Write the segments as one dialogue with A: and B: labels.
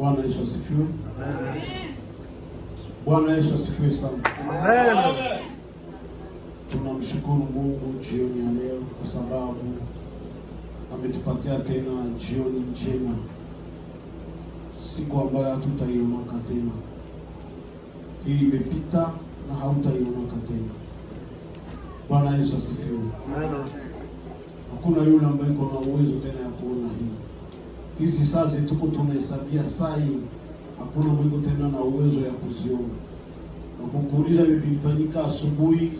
A: Bwana Yesu asifiwe. Amen. Bwana Yesu asifiwe sana.
B: Amen.
A: Tunamshukuru Mungu jioni ya leo kwa sababu ametupatia tena jioni njema, siku ambayo hatutaionaka tena. Hii imepita na hautaionaka tena. Bwana Yesu asifiwe.
B: Amen.
A: Hakuna yule ambaye iko na uwezo tena ya kuona hii. Hizi saa zetu tunahesabia saa hii, hakuna mwiko tena na uwezo ya kuziona. Na kukuuliza vilifanyika asubuhi,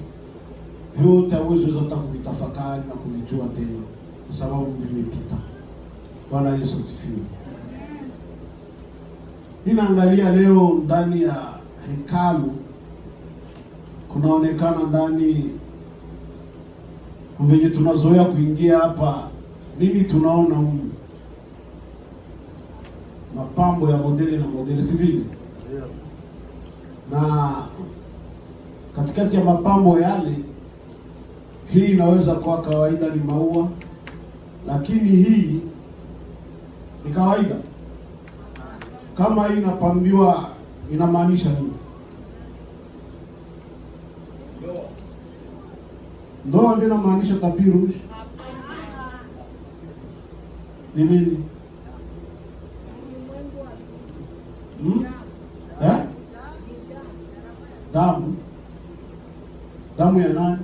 A: vyote hauwezi hata kuvitafakari na kuvijua tena kwa sababu vimepita. Bwana Yesu asifiwe. Ninaangalia leo ndani ya hekalu, kunaonekana ndani venye tunazoea kuingia hapa, nini tunaona humu? Mapambo ya modeli na modeli, si vile? Na katikati ya mapambo yale, hii inaweza kuwa kawaida, ni maua, lakini hii ni kawaida. Kama hii inapambiwa, inamaanisha nini? Ndoa ndio inamaanisha tapis rouge. Ni nini? Damu. Damu ya nani?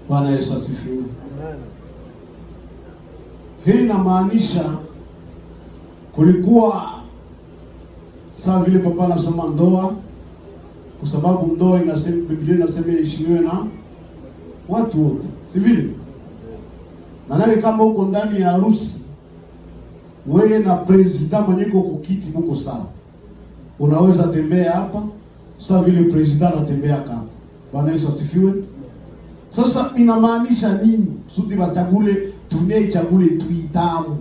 A: Bwana Yesu asifiwe. Hii inamaanisha kulikuwa sawa vile papa anasema ndoa, kwa sababu ndoa inasema, Biblia inasema iheshimiwe na watu wote, si vile? Maana kama uko ndani ya harusi, wewe na president mwenye uko kukiti mko sawa, unaweza tembea hapa sawa vile president anatembea hapa. Bwana Yesu asifiwe. Sasa inamaanisha nini? Sudi bachagule, dunia ichagule tuitamu,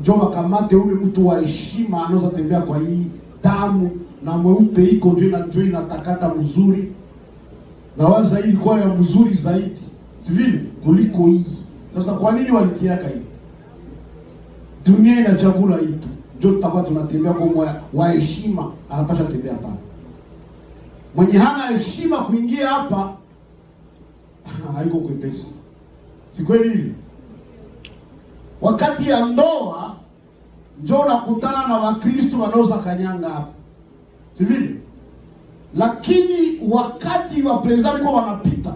A: njoo wakamate ule mtu wa heshima anaweza tembea kwa hii damu, na mweupe iko njoo inatakata mzuri, na waza hii kwa ya mzuri zaidi, si vile, kuliko hii. Sasa kwa nini walitiaka hii? Dunia inachagula hii tu, njoo tutakuwa tunatembea kwa wa heshima, anapasha tembea hapa. Mwenye hana heshima kuingia hapa haiko kwepesi, si kweli hivi? Wakati ya ndoa njoo nakutana na Wakristo wanaoza kanyanga hapa, si vile? Lakini wakati wa president kwa wanapita,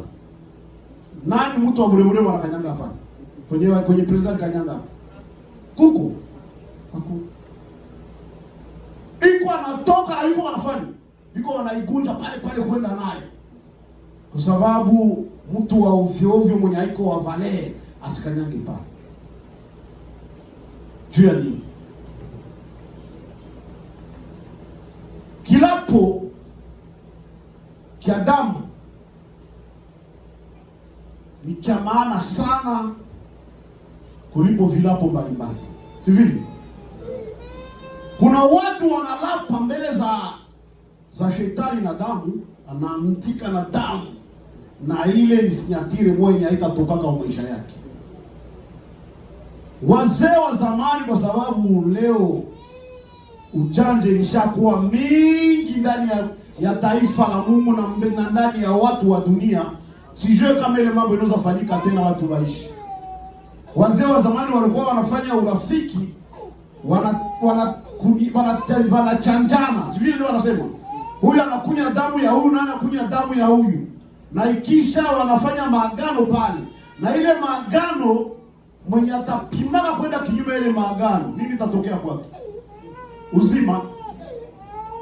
A: nani mtu wa muremure wanakanyanga hapa? Kwenye president kanyanga hapa kuku iko anatoka na yuko wanafanya iko wanaigunja pale kwenda naye, kwa sababu mtu wa ovyo ovyo mwenye haiko wa valer asikanyange pale. Juu ya nini? Kilapo kia damu ni kia maana sana kulipo vilapo mbalimbali, si vile? Kuna watu wanalapa mbele za shetani na damu, anaantika na damu, na ile ni sinyatire mwenye haitatoka kwa maisha yake. Wazee wa zamani, kwa sababu leo ujanje lishakuwa mingi ndani ya taifa la Mungu na ndani ya watu wa dunia, sijue kama ile mambo inaweza fanyika tena watu waishi. Wazee wa zamani walikuwa wanafanya urafiki, wanachanjana, si vile wanasema, huyu anakunya damu ya huyu na anakunya damu ya huyu, na ikisha wanafanya maagano pale, na ile maagano mwenye atapimana kwenda kinyume ile maagano, nini itatokea kwake? Uzima,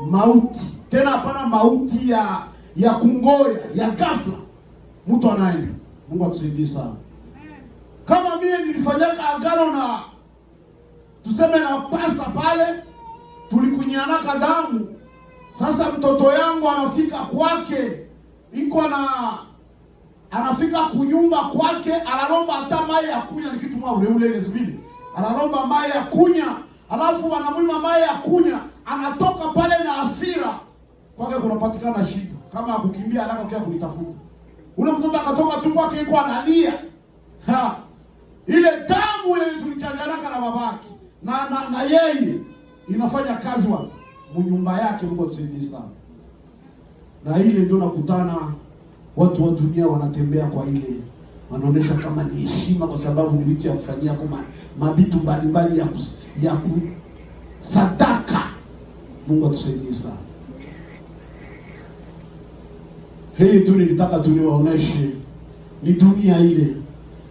A: mauti. Tena hapana mauti ya kungoya, ya ghafla, mtu anaenda. Mungu atusaidie sana. Kama mimi nilifanyaka agano na tuseme na pasta pale, tulikunyanaka damu. Sasa mtoto yangu anafika kwake, anafika kunyumba kwake, analomba hata mai ya kunya, ni kitu mwa ule vile. Analomba mai ya kunya, alafu anamwima mai ya kunya, anatoka pale na hasira. Kwake kunapatikana shida. Kama kukimbia haraka kwa kuitafuta. Ule mtoto akatoka tu kwake yuko analia. Ile damu yenye tulichanganaka na babaki na yeye inafanya kazi wapi? Mnyumba yake. Mungu atusaidie sana. Na ile ndio nakutana watu wa dunia wanatembea kwa ile, wanaonesha kama ni heshima, kwa sababu ni vitu ya kufanyia kama mabitu mbalimbali ya sadaka. Mungu atusaidie sana. Hii tu nilitaka tuliwaoneshe ni dunia ile.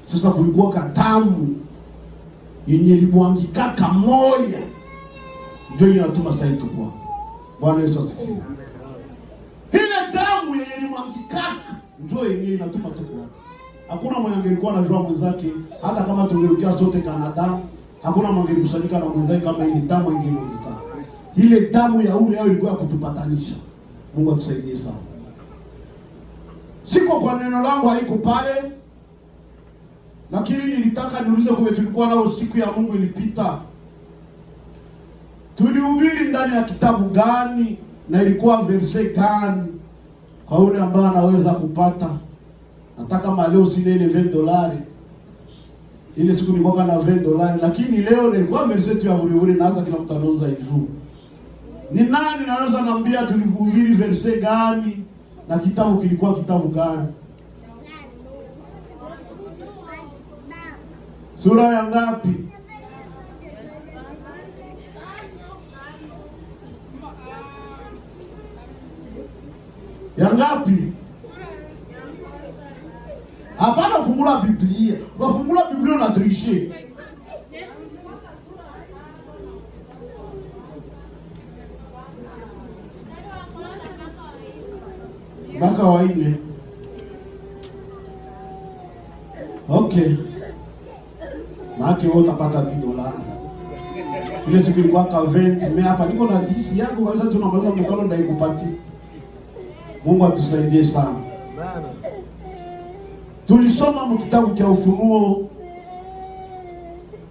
A: Sasa kulikuwa katamu yenye limwangikaka moya, ndio inatuma sasa tukua. Bwana Yesu asifiwe. Ile damu yenye limwangikaka ndio yenye inatuma tukua. Hakuna mwenye angelikuwa anajua mwenzake, hata kama tungerukia sote Canada, hakuna mwenye angekusanyika na mwenzake kama ile damu ingeongeka. Ile damu ya ule yao ilikuwa kutupatanisha. Mungu atusaidie sana. Siko kwa neno langu haiko pale, lakini nilitaka niulize kwa tulikuwa nao siku ya Mungu ilipita. Tulihubiri ndani ya kitabu gani na ilikuwa verse gani kwa ule ambaye anaweza kupata? Nataka maleo sina ile $20. Ile siku nilikuwa na $20, lakini leo nilikuwa verse tu ya bure naanza kila mtu anauza hizo. Ni nani anaweza niambia tulihubiri verse gani na kitabu kilikuwa kitabu gani? Sura ya ngapi? Ya ngapi? Hapana, fungula Biblia. Unafungula Biblia unatriche. Mpaka wa 4. Okay. Maana wewe utapata $10. Ile siku ilikuwa ka 20, mimi hapa niko na 10 yangu, kwa sababu tunamaliza mkalo ndio ikupatie. Mungu atusaidie sana. Amen. Tulisoma mkitabu cha Ufunuo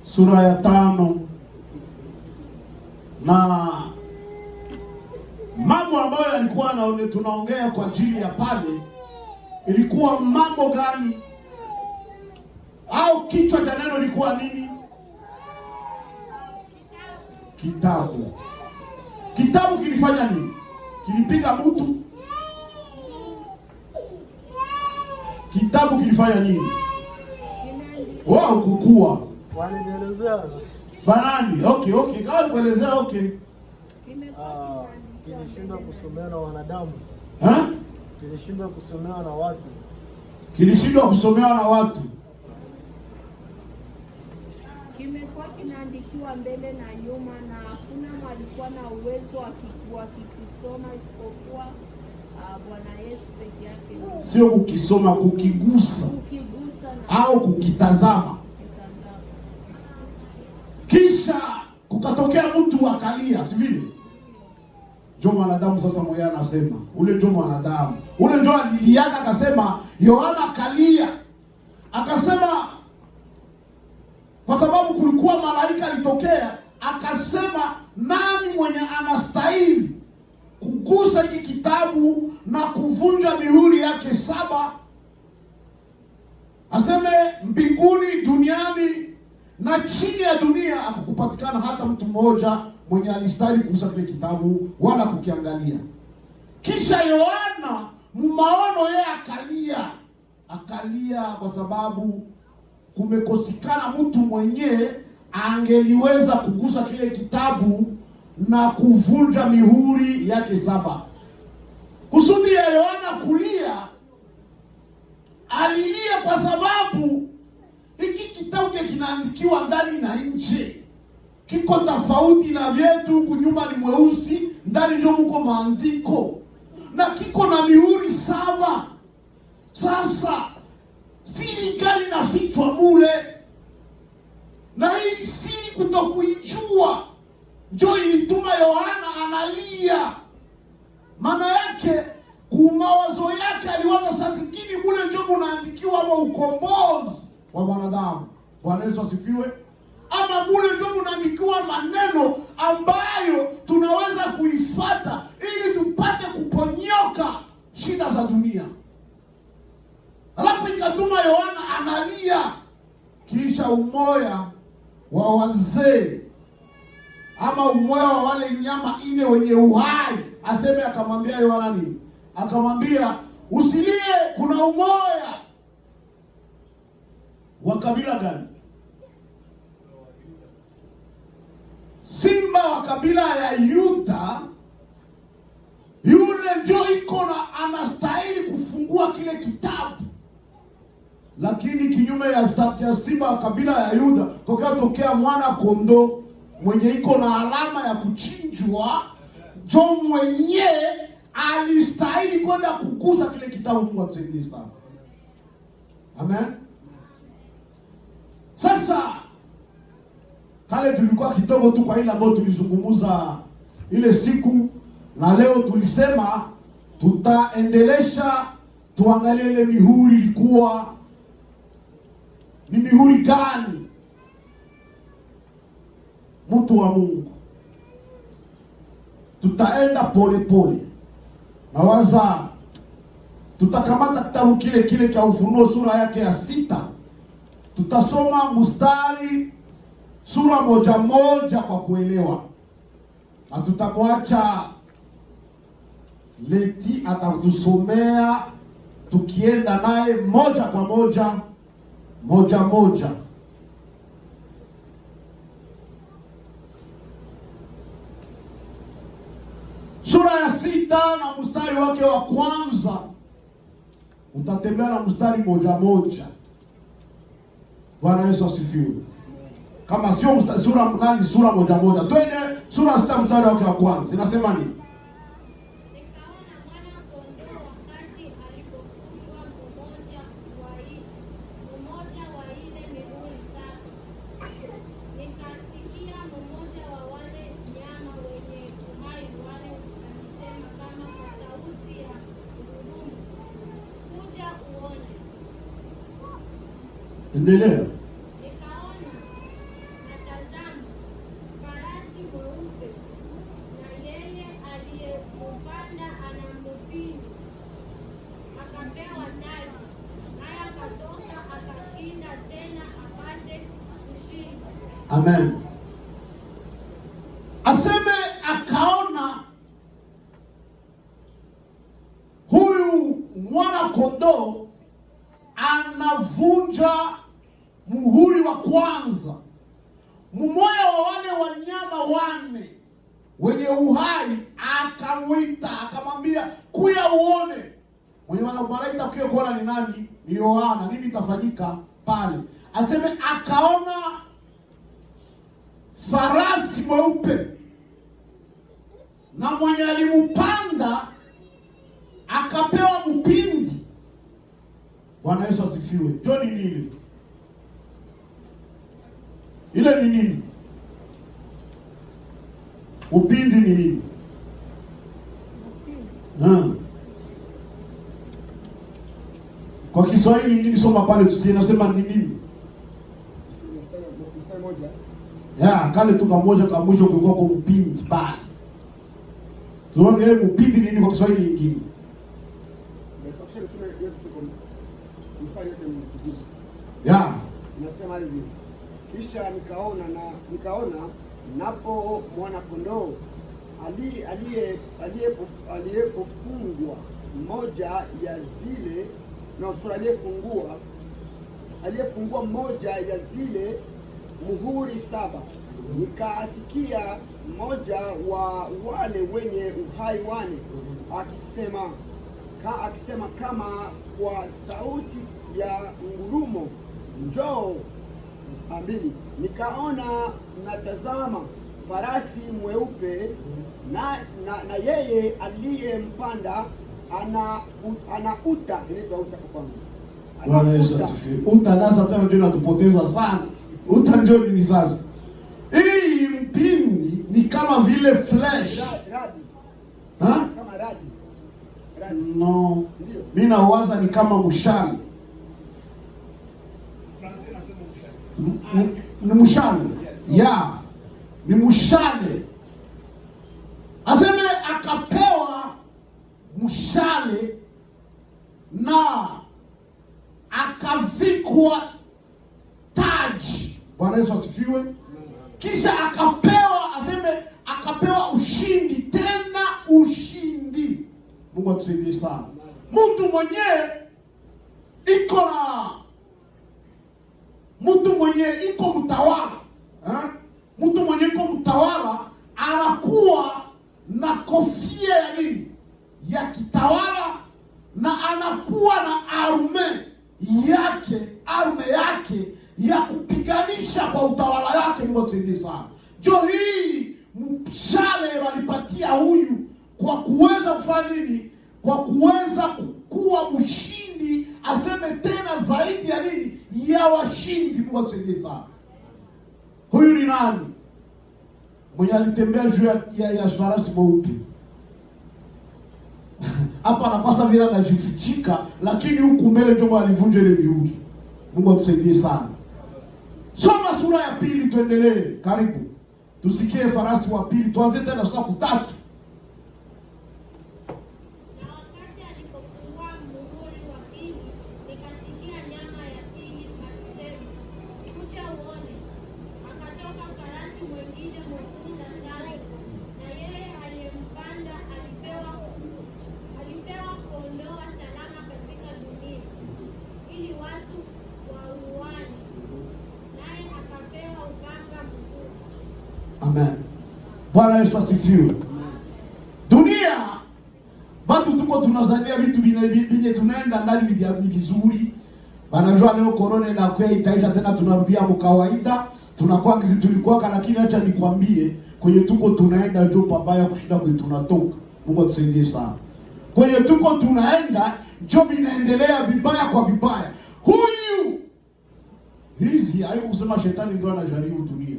A: sura ya 5 na mambo ambayo yalikuwa tunaongea kwa ajili ya pale ilikuwa mambo gani? Au kichwa cha neno ilikuwa nini? Kitabu. Kitabu kilifanya nini? Kilipiga mtu? Kitabu kilifanya nini? Wao kukua.
B: Walielezea.
A: Banani? Okay. Kama kuelezea okay.
B: Kilishindwa kusomewa na wanadamu. Kilishindwa kusomewa na watu.
A: Kilishindwa kusomewa na watu.
C: Kimekuwa kinaandikiwa mbele na nyuma na hakuna alikuwa na uwezo wa kukisoma isipokuwa Bwana Yesu peke yake.
A: Sio kukisoma, kukigusa au kukitazama. Kisha kukatokea mtu akalia, si vile? Ndio mwanadamu sasa mmoja anasema, ule ndio mwanadamu. Ule ndio aliliaka akasema, Yohana akalia. Akasema kwa sababu kulikuwa malaika alitokea, akasema nani mwenye anastahili kugusa hiki kitabu na kuvunja mihuri yake 7? Aseme mbinguni, duniani na chini ya dunia hakupatikana hata mtu mmoja mwenye alistahili kugusa kile kitabu wala kukiangalia. Kisha Yohana maono yeye akalia kwa sababu kumekosekana mtu mwenye angeliweza kugusa kile kitabu na kuvunja mihuri yake 7. Kusudi ya Yohana kulia, alilia kwa sababu hiki kitabu kinaandikiwa ndani na nje. Kiko tofauti na vyetu, huku nyuma ni mweusi, ndani ndio mko maandiko. Na kiko na mihuri 7. Sasa siri gani nafichwa mule? Na hii siri kutokuijua ndio ilituma Yohana analia. Maana yake kumawazo yake aliwaza sasa zingine mule ndio munaandikiwa ama ukombozi wa wanadamu. Bwana Yesu asifiwe. Ama mule ndio munaandikiwa maneno ambayo tunaweza kuifuata ili tupate kuponyoka shida za dunia. Alafu ikatuma Yohana analia kisha umoya wa wazee ama umoya wa wale nyama ine wenye uhai, aseme akamwambia Yohana nini? Akamwambia usilie, kuna umoya wa kabila gani? Simba wa kabila ya Yuda, yule ndio iko na anastahili kufungua kile kitabu. Lakini kinyume ya simba wa kabila ya Yuda, kukatokea mwana kondoo mwenye iko na alama ya kuchinjwa, jo mwenye alistahili kwenda kukuza kile kitabu. Mungu atusaidie sana. Amen. Sasa kale tulikuwa kidogo tu kwa ile ambayo tulizungumuza ile siku, na leo tulisema tutaendelesha, tuangalie ile mihuri ilikuwa ni mihuri gani. Mtu wa Mungu, tutaenda pole pole. Nawaza tutakamata kitabu kile cha Ufunuo sura yake ya 6. Tutasoma mstari sura moja moja kwa kuelewa, na tutamwacha Leti atatusomea tukienda naye moja kwa moja moja. Sura ya 6 na mstari wake wa kwanza, utatembea na mstari moja. Bwana Yesu asifiwe. Kama sio sura moja. Twende sura 6 mstari wake wa kwanza. Inasema nini? Endelea.
C: Nikaona na tazama farasi mweupe, na yeye aliyempanda ana mpini, akapewa taji, naye akatoka akashinda tena apate kushinda.
A: Amen. Aseme akaona huyu mwana kondoo anavunja muhuri wa kwanza. Mmoja wa wale wanyama wane wenye uhai akamwita, akamwambia kuya uone. Mwenye malaika kuya kuona ni nani? Ni Yohana. Nini itafanyika pale? Aseme akaona farasi mweupe, na mwenye alimpanda akapewa mpindi. Bwana Yesu asifiwe. Ndio ni nini? Ile ni nini? Upindi ni nini? Kwa Kiswahili nyingine soma pale tusinasema ni nini? Ya, kale tuka moja kwa mwisho kulikuwa kwa upindi pale. Tuone ile upindi ni nini kwa Kiswahili nyingine? Ya,
B: inasema hivi: kisha nikaona napo mwana kondoo aliyefungwa moja ya zile aliyefungua moja ya zile muhuri 7. Nikasikia mmoja wa wale wenye uhai wane akisema kama kwa sauti ya ngurumo, njoo. 2. Nikaona natazama farasi mweupe, na yeye aliyempanda ana uta. Inaitwa uta kwa kwanza.
A: Bwana Yesu asifiwe. Uta laza tena ndio natupoteza sana. Uta ndio ni sasa. Hii mpindi ni kama vile flesh.
B: Radi.
A: Ha?
B: Kama radi.
A: No. Mimi nawaza ni kama mshale. Ni mshale. Ya. Ni mshale. Aseme akapewa mshale na akavikwa taji. taji. Bwana Yesu asifiwe. Kisha akapewa ushindi, tena ushindi. Mungu atusaidie sana. Mtu mwenye iko mtawala, mtu mwenye iko mtawala anakuwa na kofia ya nini? Ya kitawala, na anakuwa na arme yake ya kupiganisha kwa utawala yake. Mungu atusaidie sana. Hii mshale walipatia huyu kwa kuweza kufanya nini? Kwa kuweza kuwa mshindi, aseme tena zaidi ya nini? Ya washindi. Mungu atusaidie sana. Huyu ni nani? Mwenye alitembea juu ya farasi mweupe. Hapa anapasa vile anajifichika, lakini huku mbele ndio alivunja ile mihuri. Mungu atusaidie sana. Soma sura ya 2 tuendelee. Karibu. Tusikie farasi wa pili. Tuanze tena sura 3. Amen. Bwana Yesu asifiwe. Dunia batu tuko tunazalia vitu vinye tunaenda ndani ni vizuri. Banajua leo corona inakuwa itaisha tena, tunarudia mkawaida. Tunakuwa kizi tulikuwa, lakini acha nikwambie kwenye tuko tunaenda ndio pabaya kushinda kwenye tunatoka. Mungu atusaidie sana. Kwenye tuko tunaenda ndio vinaendelea vibaya kwa vibaya. Hizi hayo kusema shetani ndio anajaribu dunia.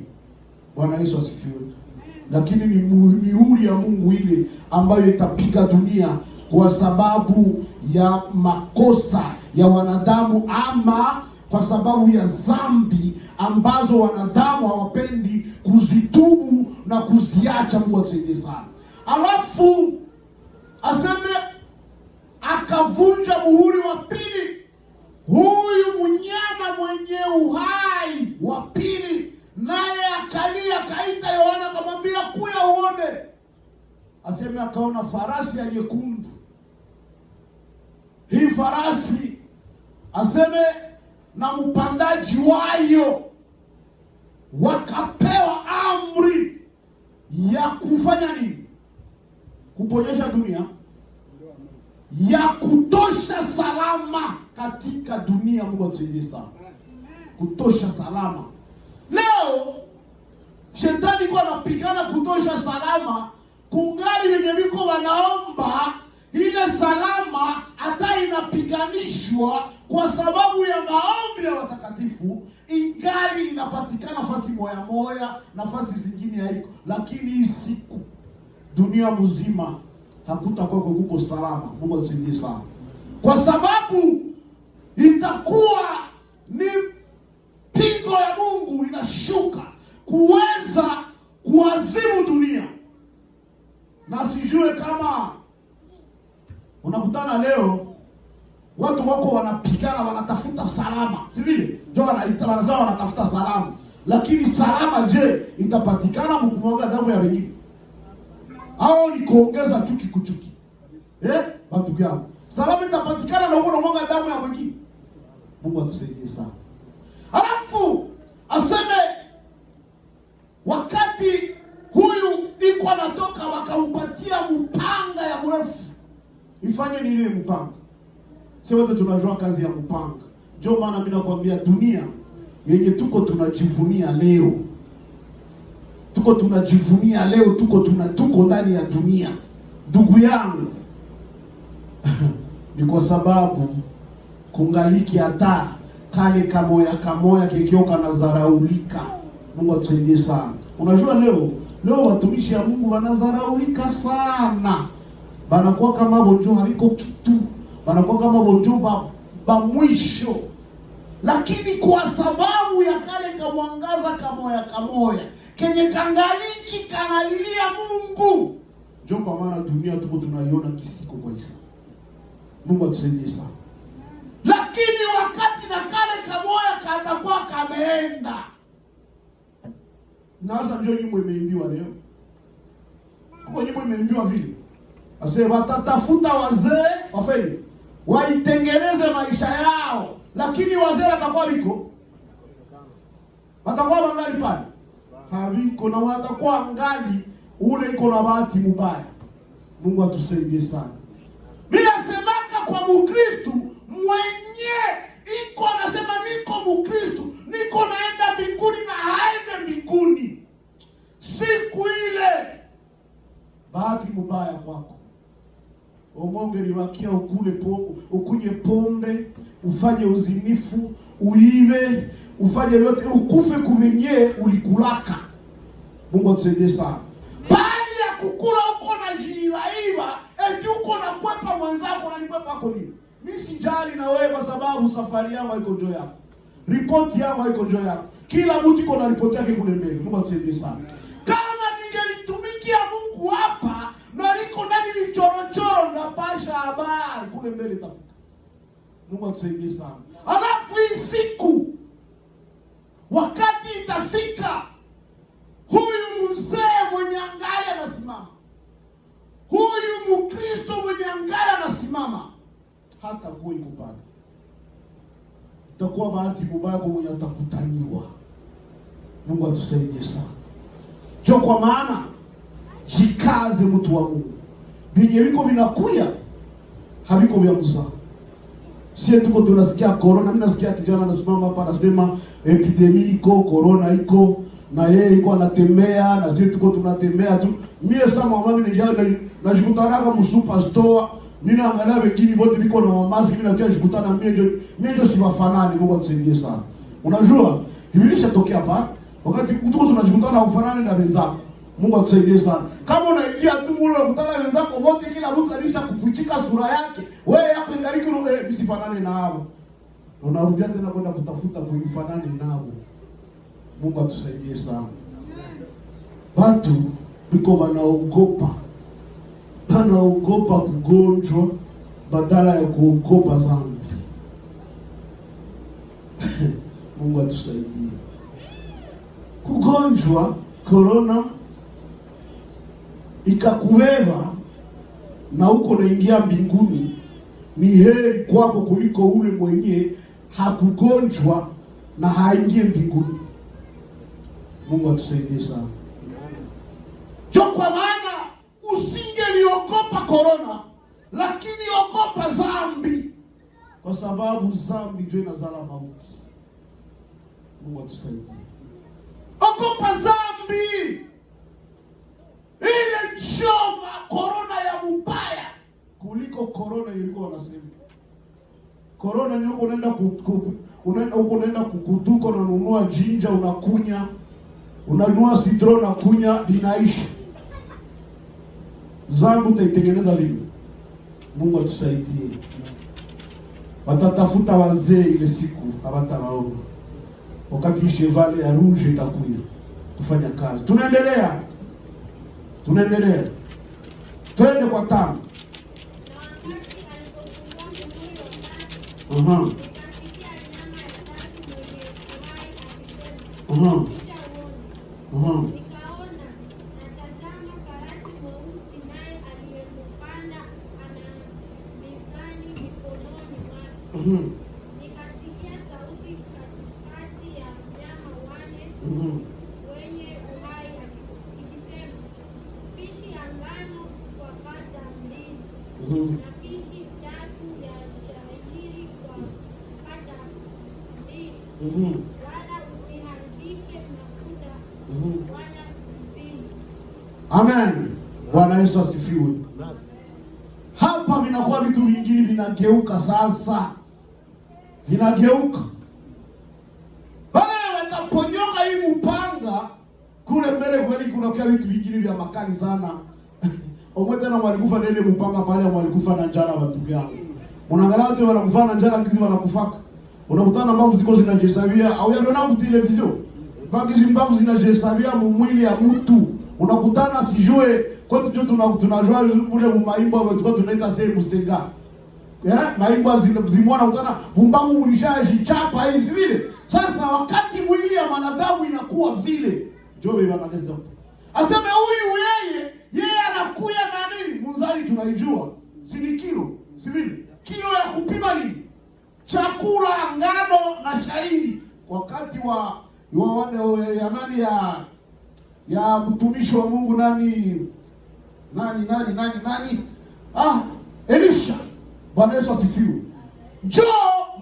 A: Bwana Yesu asifiwe. Lakini ni mihuri ya Mungu ile ambayo itapiga dunia kwa sababu ya makosa ya wanadamu, ama kwa sababu ya dhambi ambazo wanadamu hawapendi kuzitubu na kuziacha. Mungu atusaidie sana. Alafu aseme akavunja muhuri wa pili. Huyu mnyama mwenye uhai wa pili naye akalia, kaita Yohana akamwambia, kuya uone. Aseme akaona farasi ya nyekundu. Hii farasi aseme na mpandaji wayo wakapewa amri ya kufanya nini? Kuponyesha dunia, ya kutosha salama katika dunia. Mungu atusaidie sana. Kutosha salama. Leo shetani kwa anapigana kutosha salama, kungali wenye wiko wanaomba ile salama hata inapiganishwa kwa sababu ya maombi ya watakatifu, ingali inapatikana nafasi moya, nafasi zingine haiko. Lakini hii siku dunia mzima hakutakuwa kuko salama. Mungu atusaidie sana. Kwa sababu itakuwa ni pigo ya Mungu inashuka kuweza kuazimu dunia. Na sijue kama unakutana leo watu wako wanapigana, wanatafuta salama, si vile? Ndio wanasema wanatafuta salama. Lakini salama je, itapatikana mkumwaga damu ya wengine? Au ni kuongeza chuki kuchuki? Watu yangu, salama itapatikana na unamwaga damu ya wengine? Mungu atusaidie sana. Alafu aseme wakati huyu iko anatoka, wakampatia mpanga ya mrefu. Ifanye nini ile mpanga? Sio wote tunajua kazi ya mpanga. Ndio maana mimi nakwambia dunia yenye tuko tunajivunia leo. Tuko ndani ya dunia. Ndugu yangu, ni kwa sababu kungaliki hata kale kamoya kekioka na zaraulika. Mungu atusaidie sana. Unajua leo watumishi ya Mungu wanazaraulika sana. Banakuwa kama bojo haliko kitu. Banakuwa kama bojo ba mwisho. Lakini kwa sababu ya kale kamwangaza kamoya kenye kangaliki kanalilia Mungu, ndio kwa maana dunia tuko tunaiona kisiko kwa Isa. Mungu atusaidie sana. Lakini wakati na kale kamoya katakuwa kameenda. Na sasa ndio nyimbo imeimbiwa leo. Kwa nyimbo imeimbiwa vile. Ase watatafuta wazee wafanye waitengeneze maisha yao, lakini wazee watakuwa biko. Watakuwa wangali pale. Haviko na watakuwa ngali ule iko na bahati mbaya. Mungu atusaidie sana. Bila semaka kwa Mkristo mwenye iko anasema niko Mkristo, niko naenda mbinguni na haende mbinguni. Siku ile bahati mbaya kwako. Omonge liwakia ukule pombe, ukunye pombe, ufanye uzinifu, uive, ufanye yote, ukufe kuvenye ulikulaka. Mungu atusaidie sana. Bali ya kukula uko na jiiva, eti uko na kwepa mwenzako na nikwepa ako nini? Mimi sijali na wewe kwa sababu safari yangu haiko njoo yako. Ripoti yangu haiko njoo yako. Kila mtu iko na ripoti yake kule mbele. Mungu atusaidie sana. Kama ningelitumikia Mungu hapa na niko ndani ni chorochoro na pasha habari kule mbele itafika. Mungu atusaidie sana. Alafu hii siku wakati itafika, huyu mzee mwenye angali anasimama, huyu Mkristo mwenye angali anasimama, hata nguo iko pale. Itakuwa bahati mbaya kwa mwenye atakutaniwa. Mungu atusaidie sana. Jo, kwa maana jikaze mtu wa Mungu. Binye viko vinakuya haviko vya mzaa. Sie tuko tunasikia corona, mimi nasikia kijana anasimama hapa anasema epidemi iko, corona iko, na yeye iko anatembea na sisi tuko tunatembea tu. Mimi sasa mama mimi najikutana msupa store, mimi naangalia wengine wote biko na mamazi, mimi nakia jikutana mimi ndio siwafanani. Mungu atusaidie sana. Unajua, hivi lishatokea hapa wakati tuko tunajikutana ufanane na wenzako. Mungu atusaidie sana. Kama unaingia tu mule unakutana wenzako wote, kila mtu alisha kufuchika sura yake, wewe hapo ingaliki msifanane na hao. Unarudia tena kwenda kutafuta kuifanane nao. Mungu atusaidie sana. Watu biko wanaogopa. Wanaogopa kugonjwa badala ya kuogopa dhambi. Mungu atusaidie. Kugonjwa corona ikakubeba na uko naingia mbinguni, ni heri kwako kuliko ule mwenye hakugonjwa na haingie mbinguni. Mungu atusaidie sana. Kwa maana usingeliogopa corona, lakini ogopa dhambi, kwa sababu dhambi ndio inazala mauti. Mungu atusaidie. Ogopa dhambi. Ile choma corona ya mbaya kuliko corona ilikuwa wanasema. Corona ni uko unaenda kukuduka na ununua jinja unakunya, unanunua citron unakunya binaisha. Zambu utaitengeneza vipi? Mungu atusaidie. Watatafuta wazee ile siku hawatawaona. Wakati chevale ya rouge itakuja kufanya kazi. Tunaendelea. Twende kwa tano.
C: Nikaona natazama farasi mweusi, naye aliyempanda ana mizani mikononi mwake. Nikasikia sauti katikati ya wanyama wane wenye uhai ikisema, pishi angano kwa kata 2 na pishi 3 ya shayiri kwa kata 2, wala usiharibishe mafuta wala mvinyo.
A: Amen. Bwana Yesu asifiwe. Hapa vinakuwa vitu vingine vinageuka sasa. Vinageuka. Wale wataponyoka hii mpanga kule mbele kweli kunakuwa vitu vingine vya makali sana. Omwete na walikufa na ile mpanga pale walikufa na njala watu yangu. Unaangalia watu wanakufa na njala kizi wanakufaka. Unakutana mbavu ziko zinajihesabia au yaona kwa television. Baki mbavu zinajihesabia mwili ya mtu. Unakutana sijue kwa ndio tunajua ule maimbo ambao tulikuwa tunaita sehemu stenga. Maimbo zimwana kutana mbavu ulishajichapa hivi vile. Sasa wakati mwili ya mwanadamu inakuwa vile, Job analeza aseme huyu yeye anakuya na nini? Munzari tunaijua, si ni kilo, si vile? Kilo ya kupima nini? Chakula, ngano na shayiri. Wakati wa nani ya mtumishi wa Mungu nani? Elisha. Bwana Yesu asifiwe. Njoo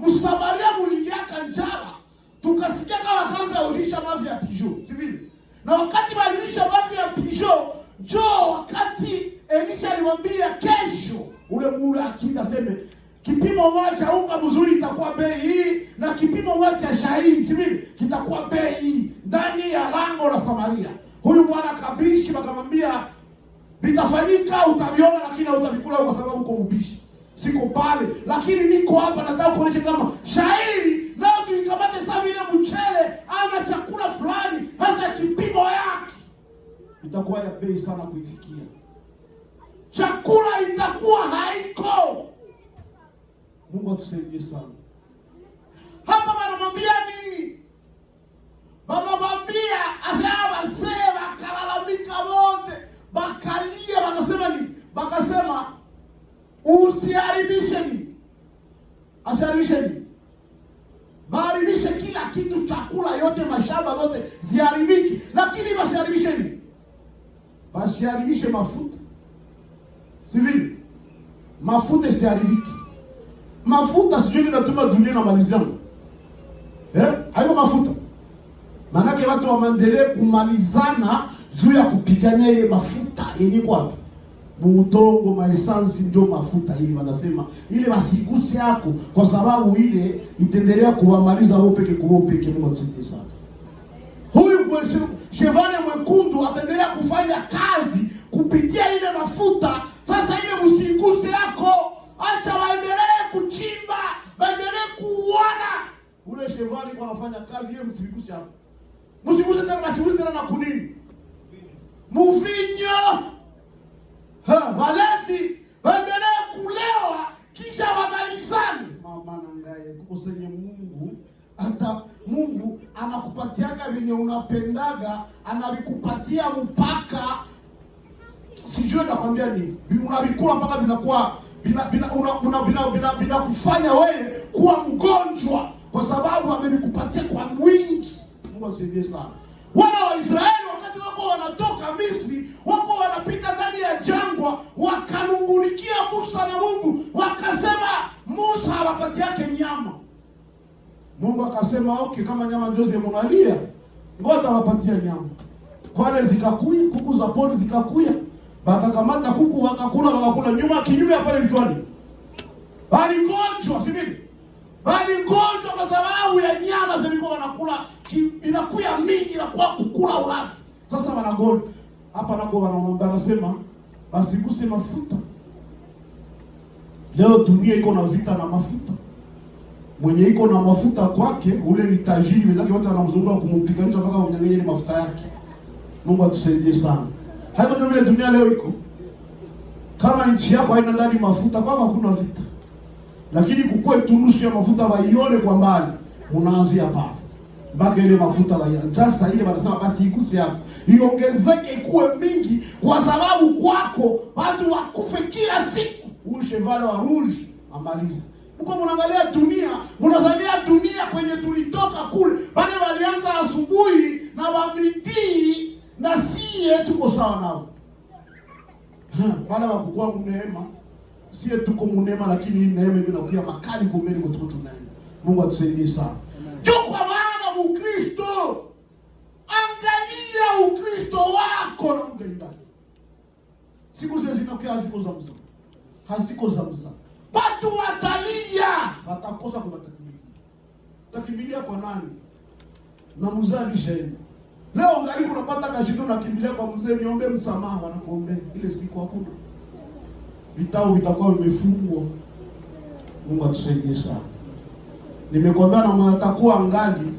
A: Msamaria muliaka njala. Tukasikia kama kwanza ulisha mavi ya pijo, si vile? Na wakati walilisha mavi ya pijo, njoo wakati Elisha alimwambia kesho ule mula akida seme kipimo moja unga mzuri itakuwa bei hii na kipimo moja shahidi, si vile? Kitakuwa bei hii ndani ya lango la Samaria. Huyu bwana kabishi wakamwambia vitafanyika, utaviona lakini utavikula kwa sababu uko mbishi. Siko pale, lakini niko hapa nataka kuonyesha kama shairi nao tuikamate sawa vile mchele ama chakula fulani, hasa kipimo yake itakuwa ya bei sana kuifikia. Chakula itakuwa haiko. Mungu atusaidie sana. Hapa wanamwambia nini? Wanamwambia asema kalalamika wote, bakalia wakasema nini? Bakasema usiharibishe nini? Asiharibishe nini? Baharibishe kila kitu, chakula yote, mashamba yote ziharibiki, lakini basiharibishe nini? Basiharibishe mafuta. Si vile? Mafuta siharibiki. Mafuta sijui kinatuma dunia na malizana. Hayo mafuta. Manake watu waendelee kumalizana juu ya kupigania ile mafuta yenye kwa muudongo, maesansi ndio mafuta ili wanasema ile wasiguse yako kwa sababu ile itendelea kuwamaliza wao peke kwa peke. Mungu atusaidie sana. Huyu kwa chevane mwekundu ataendelea kufanya kazi kupitia ile mafuta. Sasa ile msiguse yako, acha waendelee kuchimba, waendelee kuona. Ule chevane kwa anafanya kazi ile msiguse yako. Msiguse tena machuzi tena na kunini? Muvinyo. Walevi waendelee kulewa kisha wamalizane. Mama nangaye kukusenye Mungu, hata Mungu anakupatiaga venye unapendaga, anavikupatia mpaka sijui nakwambia nini. Unavikula mpaka vinakuwa vinakufanya wewe kuwa mgonjwa kwa sababu amekupatia kwa mwingi. Mungu asifiwe sana. Wana wa Israeli wakati wako wanatoka Misri, wako wanapita ndani ya jangwa, wakanungunikia Musa na Mungu, wakasema Musa hawapati yake nyama. Mungu akasema okay, kama nyama ndio zimemonalia, ngoja wapatia nyama. Kwale zikakuya, kuku za pori zikakuya, bakakamata kuku wakakula nyuma kinyume pale vichwani. Bali gonjwa, si mimi. Bali gonjwa kwa sababu ya nyama zilikuwa wanakula inakuya mingi na kwa kukula ulafi. Sasa wanagonjwa. Hapa nako wanasema basiguse mafuta. Leo dunia iko na vita na mafuta. Mwenye iko na mafuta kwake, ule ni tajiri, wenzake wote wanamzunguka kumpiganisha mpaka wamnyang'anye ile mafuta yake. Mungu atusaidie sana. Haiko ndio vile dunia leo iko. Kama nchi yako haina ndani mafuta, kwa hakuna vita. Lakini kukue tunusu ya mafuta waione kwa mbali, unaanzia pale. Mpaka ile mafuta sasa ile wanasema basi iguse hapo. Iongezeke ikuwe mingi kwa sababu kwako watu wakufe kila siku. Huyu chevale wa rouge amalize. Mko mnaangalia dunia, mnaangalia dunia kwenye tulitoka kule. Wale walianza asubuhi na wamidii na sie tuko sawa nao. Wale wakukua mneema. Sie tuko mneema lakini neema inakuja makali kumbele kwa tuko tunaenda. Mungu atusaidie sana. Chukua maana Mkristo. Angalia Ukristo wako na mgenda. Siku zile zinakuja haziko za mzaa. Haziko za mzaa. Watu watalia, watakosa kubatakimbilia. Utakimbilia kwa nani? Na mzaa lisheni. Leo ngali unapata kashindo na kimbilia kwa mzee, niombe msamaha, wanakuombea. Ile siku hakuna. Vitao vitakuwa vimefungwa. Mungu atusaidie sana. Nimekwambia na mtakuwa angali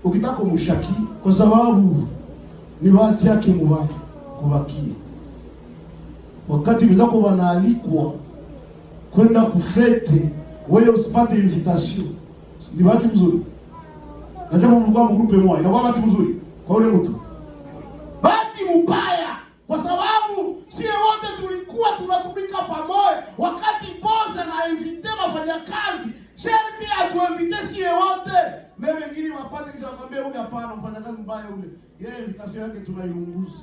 A: ukitaka mshaki kwa sababu ni bahati yake mbaya kubakia. Wakati mzako wanaalikwa kwenda kufete, wewe usipate invitation. Ni bahati mzuri. Najua mlikuwa mgrupe moja. Inakuwa bahati mzuri kwa yule mtu. Bahati mbaya kwa sababu sisi wote tulikuwa tunatumika pamoja wakati boss anainvite wafanyakazi. Sherti atuinvite sisi wote. Mimi wengine wapate kisha wakwambia ule hapana mfanyakazi mbaya ule. Yeye invitation yake tunairunguza.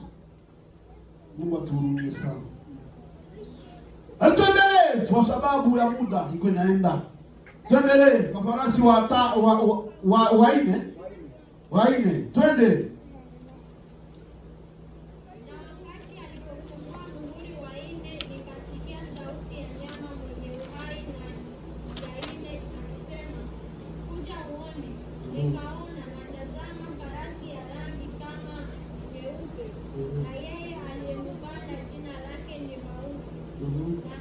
A: Mungu atuhurumie sana. Tuendelee kwa sababu ya muda iko inaenda. Tuendelee kwa farasi waine. Twende.
C: Nikaona na tazama farasi ya rangi kama nyeupe, na yeye aliyempanda jina lake ni Mauti, na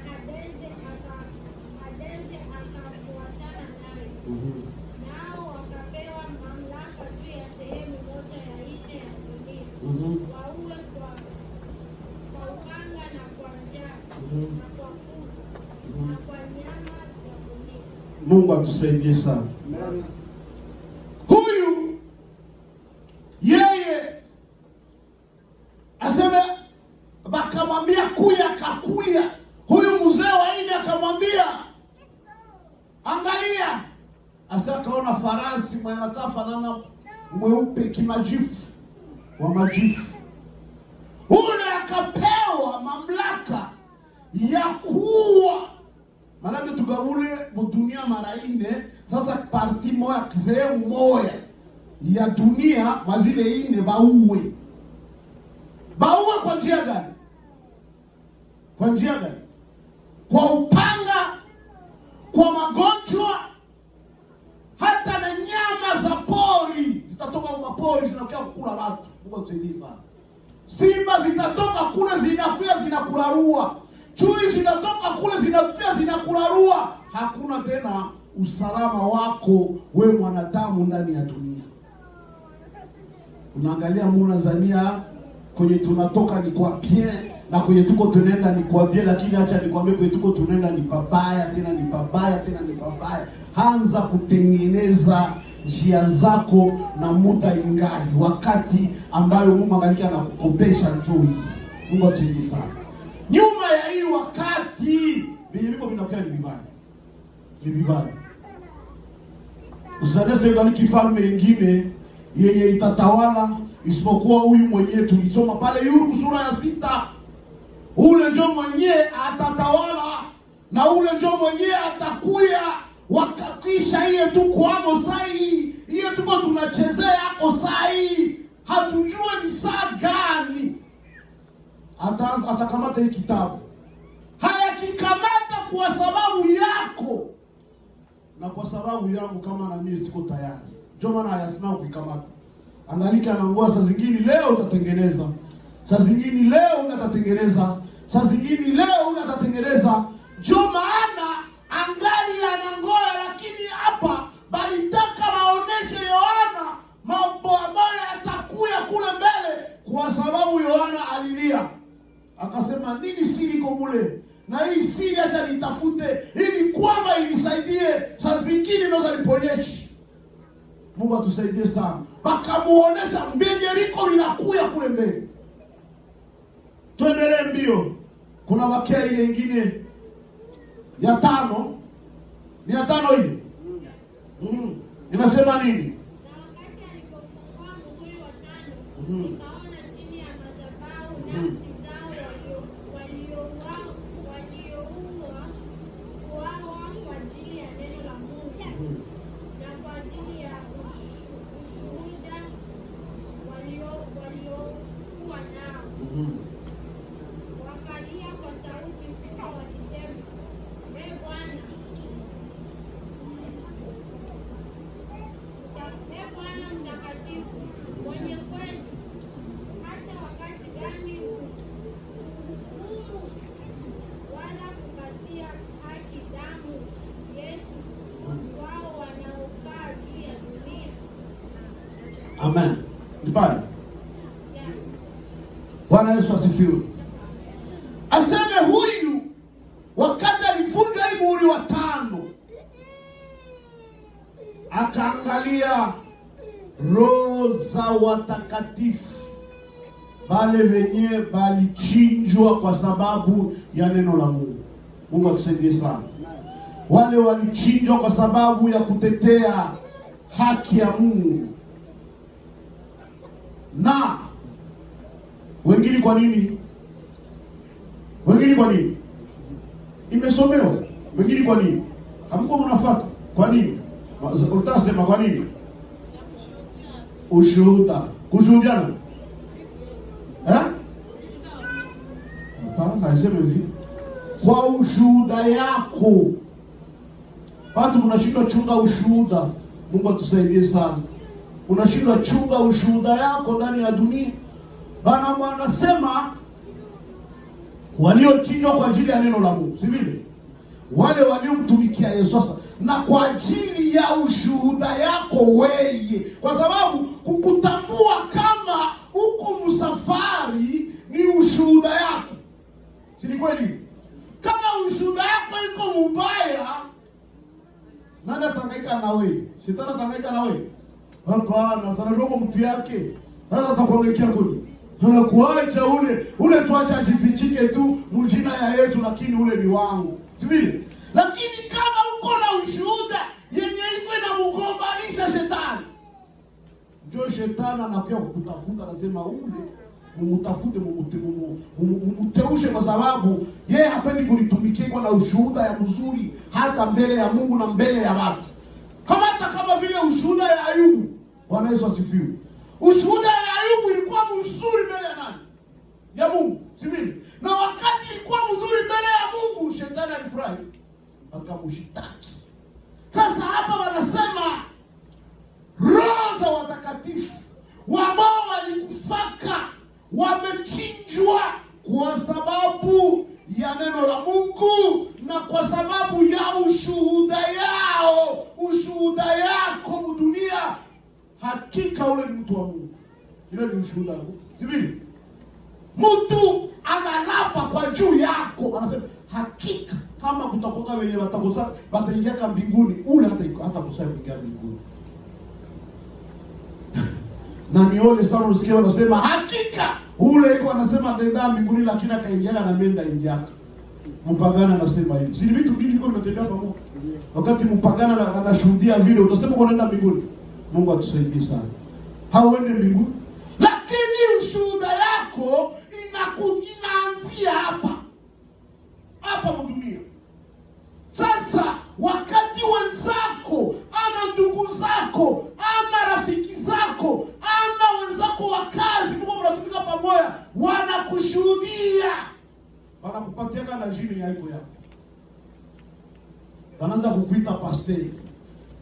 C: Hadeze akafuatana naye. Nao wakapewa mamlaka juu ya sehemu moja ya nne ya dunia, waue kwa upanga na kwa njaa na kwa kuvu na kwa nyama za dunia.
A: Mungu atusaidie sana. Huyu yeye aseme bakamwambia kuya kakuya. Huyu mzee wa ine akamwambia angalia. Asa kaona farasi mwenye fanana mweupe kimajifu wa majifu. Ule akapewa mamlaka ya kuua. Maana tugawule dunia mara ine. Sasa parti moja sehemu moja ya dunia mazile ine bauwe kwa njia gani? Kwa njia gani? Kwa upanga, kwa magonjwa, hata na nyama za pori zitatoka kwa pori zinakuja kukula watu. Mungu atusaidie sana. Simba zitatoka kule zinakuja zinakurarua. Chui zinatoka kule zinakuja zinakurarua. Hakuna tena usalama wako we mwanadamu ndani ya dunia. Unaangalia Tanzania kwenye tunatoka ni kwa bien na kwenye tuko tunaenda ni kwa bien, lakini acha nikwambie kwenye tuko tunaenda ni pabaya, tena ni pabaya, tena ni pabaya. Anza kutengeneza njia zako na muda ingali wakati ambayo Mungu angalika anakukopesha njoo. Mungu atusaidie sana. Nyuma ya hii wakati biliko vinakuwa ni vibaya. Ni vibaya. Usadese ngali kifalme ingine yenye itatawala isipokuwa huyu mwenyewe tulisoma pale Yuda sura ya 6. Ule ndio mwenyewe atatawala na ule ndio mwenyewe atakuya wakakisha hiyo tu kwamo sai. Hiyo tuko tunachezea hapo sai. Hatujua ni saa gani atakamata hii kitabu. Hayakikamata kwa sababu yako na kwa sababu yangu, kama na mimi siko tayari. Ndio maana hayasimama kuikamata. Angalika anaongoza, saa zingine leo utatengeneza, saa zingine leo unatatengeneza, saa zingine leo unatatengeneza. Ndio maana angali anangoja, lakini hapa balitaka waoneshe Yohana mambo ambayo yatakuya kule mbele, kwa sababu Yohana alilia akasema nini siri komule, na hii siri acha nitafute ili kwamba inisaidie saa zingine ndo zaliponyeshi. Mungu atusaidie sana. Bakamuonesha Yeriko linakuya kule mbele. Tuendelee mbio. Kuna wakia ile nyingine ya 5. Ni ya 5 hii. Inasema nini?
C: Na wakati alipofungua muhuri wa 5, nikaona chini ya madhabahu nafsi zao waliouawa kwa ajili ya neno la Mungu na kwa ajili ya ushuhuda waliokuwa nao. Wakalia kwa sauti kubwa wakisema, Ee Bwana mtakatifu, mwenye kweli, hata wakati gani hukumu wala kupatia haki damu yetu wao wanaokaa juu ya dunia?
A: Amen. Nipani. Bwana Yesu asifiwe. Aseme huyu wakati alivunja hii muhuri wa 5 angalia roho za watakatifu wale wenye walichinjwa kwa sababu ya neno la Mungu. Mungu atusaidie sana. Wale walichinjwa kwa sababu ya kutetea haki ya Mungu. Na wengine kwa nini? Wengine kwa nini? Imesomewa. Wengine kwa nini? Hamko mnafuata. Kwa nini? Utasema kwa nini? Ushuhuda. Kushuhudiana. Hapana, nasema hivi. Kwa ushuhuda yako. Watu mnashindwa chunga ushuhuda. Mungu atusaidie sana. Unashindwa chunga ushuhuda yako ndani ya dunia. Bana wanasema waliochinjwa kwa ajili ya neno la Mungu, si vile? Wale waliomtumikia Yesu sasa, na kwa ajili ya ushuhuda yako wewe, kwa sababu kukutambua kama uko msafari ni ushuhuda yako. Si ni kweli? Kama ushuhuda yako iko mbaya, nani atangaika na wewe? Shetani atangaika na wewe? Hapana, sana roho mtu yake. Hata atakuangaikia kuni. Anakuacha ule tuacha ajifichike tu mjina ya Yesu, lakini ule ni wangu. Si vile? Lakini kama uko na ushuhuda yenye iko inamgombanisha shetani, ndio shetani anakuja kukutafuta, anasema ule mumutafute, mumuteushe, kwa sababu yeye hapendi kunitumikia kwa na ushuhuda ya mzuri hata mbele ya Mungu na mbele ya watu. Kama vile ushuhuda ya Ayubu. Bwana Yesu asifiwe. Ushuhuda ya Ayubu ilikuwa mzuri mbele ya nani? Ya Mungu, si vile? Na wakati ilikuwa mzuri mbele ya Mungu, shetani alifurahi, akamshtaki. Sasa hapa wanasema roho za watakatifu ambao walikufaka wamechinjwa kwa sababu ya neno la Mungu na kwa sababu ya ushuhuda yao. Ushuhuda yako dunia, hakika ule ni mtu wa Mungu. Ile ni ushuhuda wa Mungu. Sivyo? Mtu analapa kwa juu yako, anasema hakika kama kutakoka wenye watakosa bataingia mbinguni, ule hata kusaia kuingia mbinguni. Na nione sana usikie wanasema hakika ule iko anasema ataenda mbinguni, lakini akaingia na menda injaka. Mpagana anasema hivi. Si vitu vingi liko vimetembea pamoja. Wakati mpagana anashuhudia vile, utasema unaenda mbinguni. Mungu atusaidie sana. Hauende mbinguni. Lakini ushuhuda yako inaanzia hapa dunia. Sasa wakati wenzako ama ndugu zako ama rafiki zako ama wenzako wa kazi, Mungu mnatumika pamoja, wanakushuhudia, wanakupatia na jini ya iko yako, wanaanza kukuita pastor.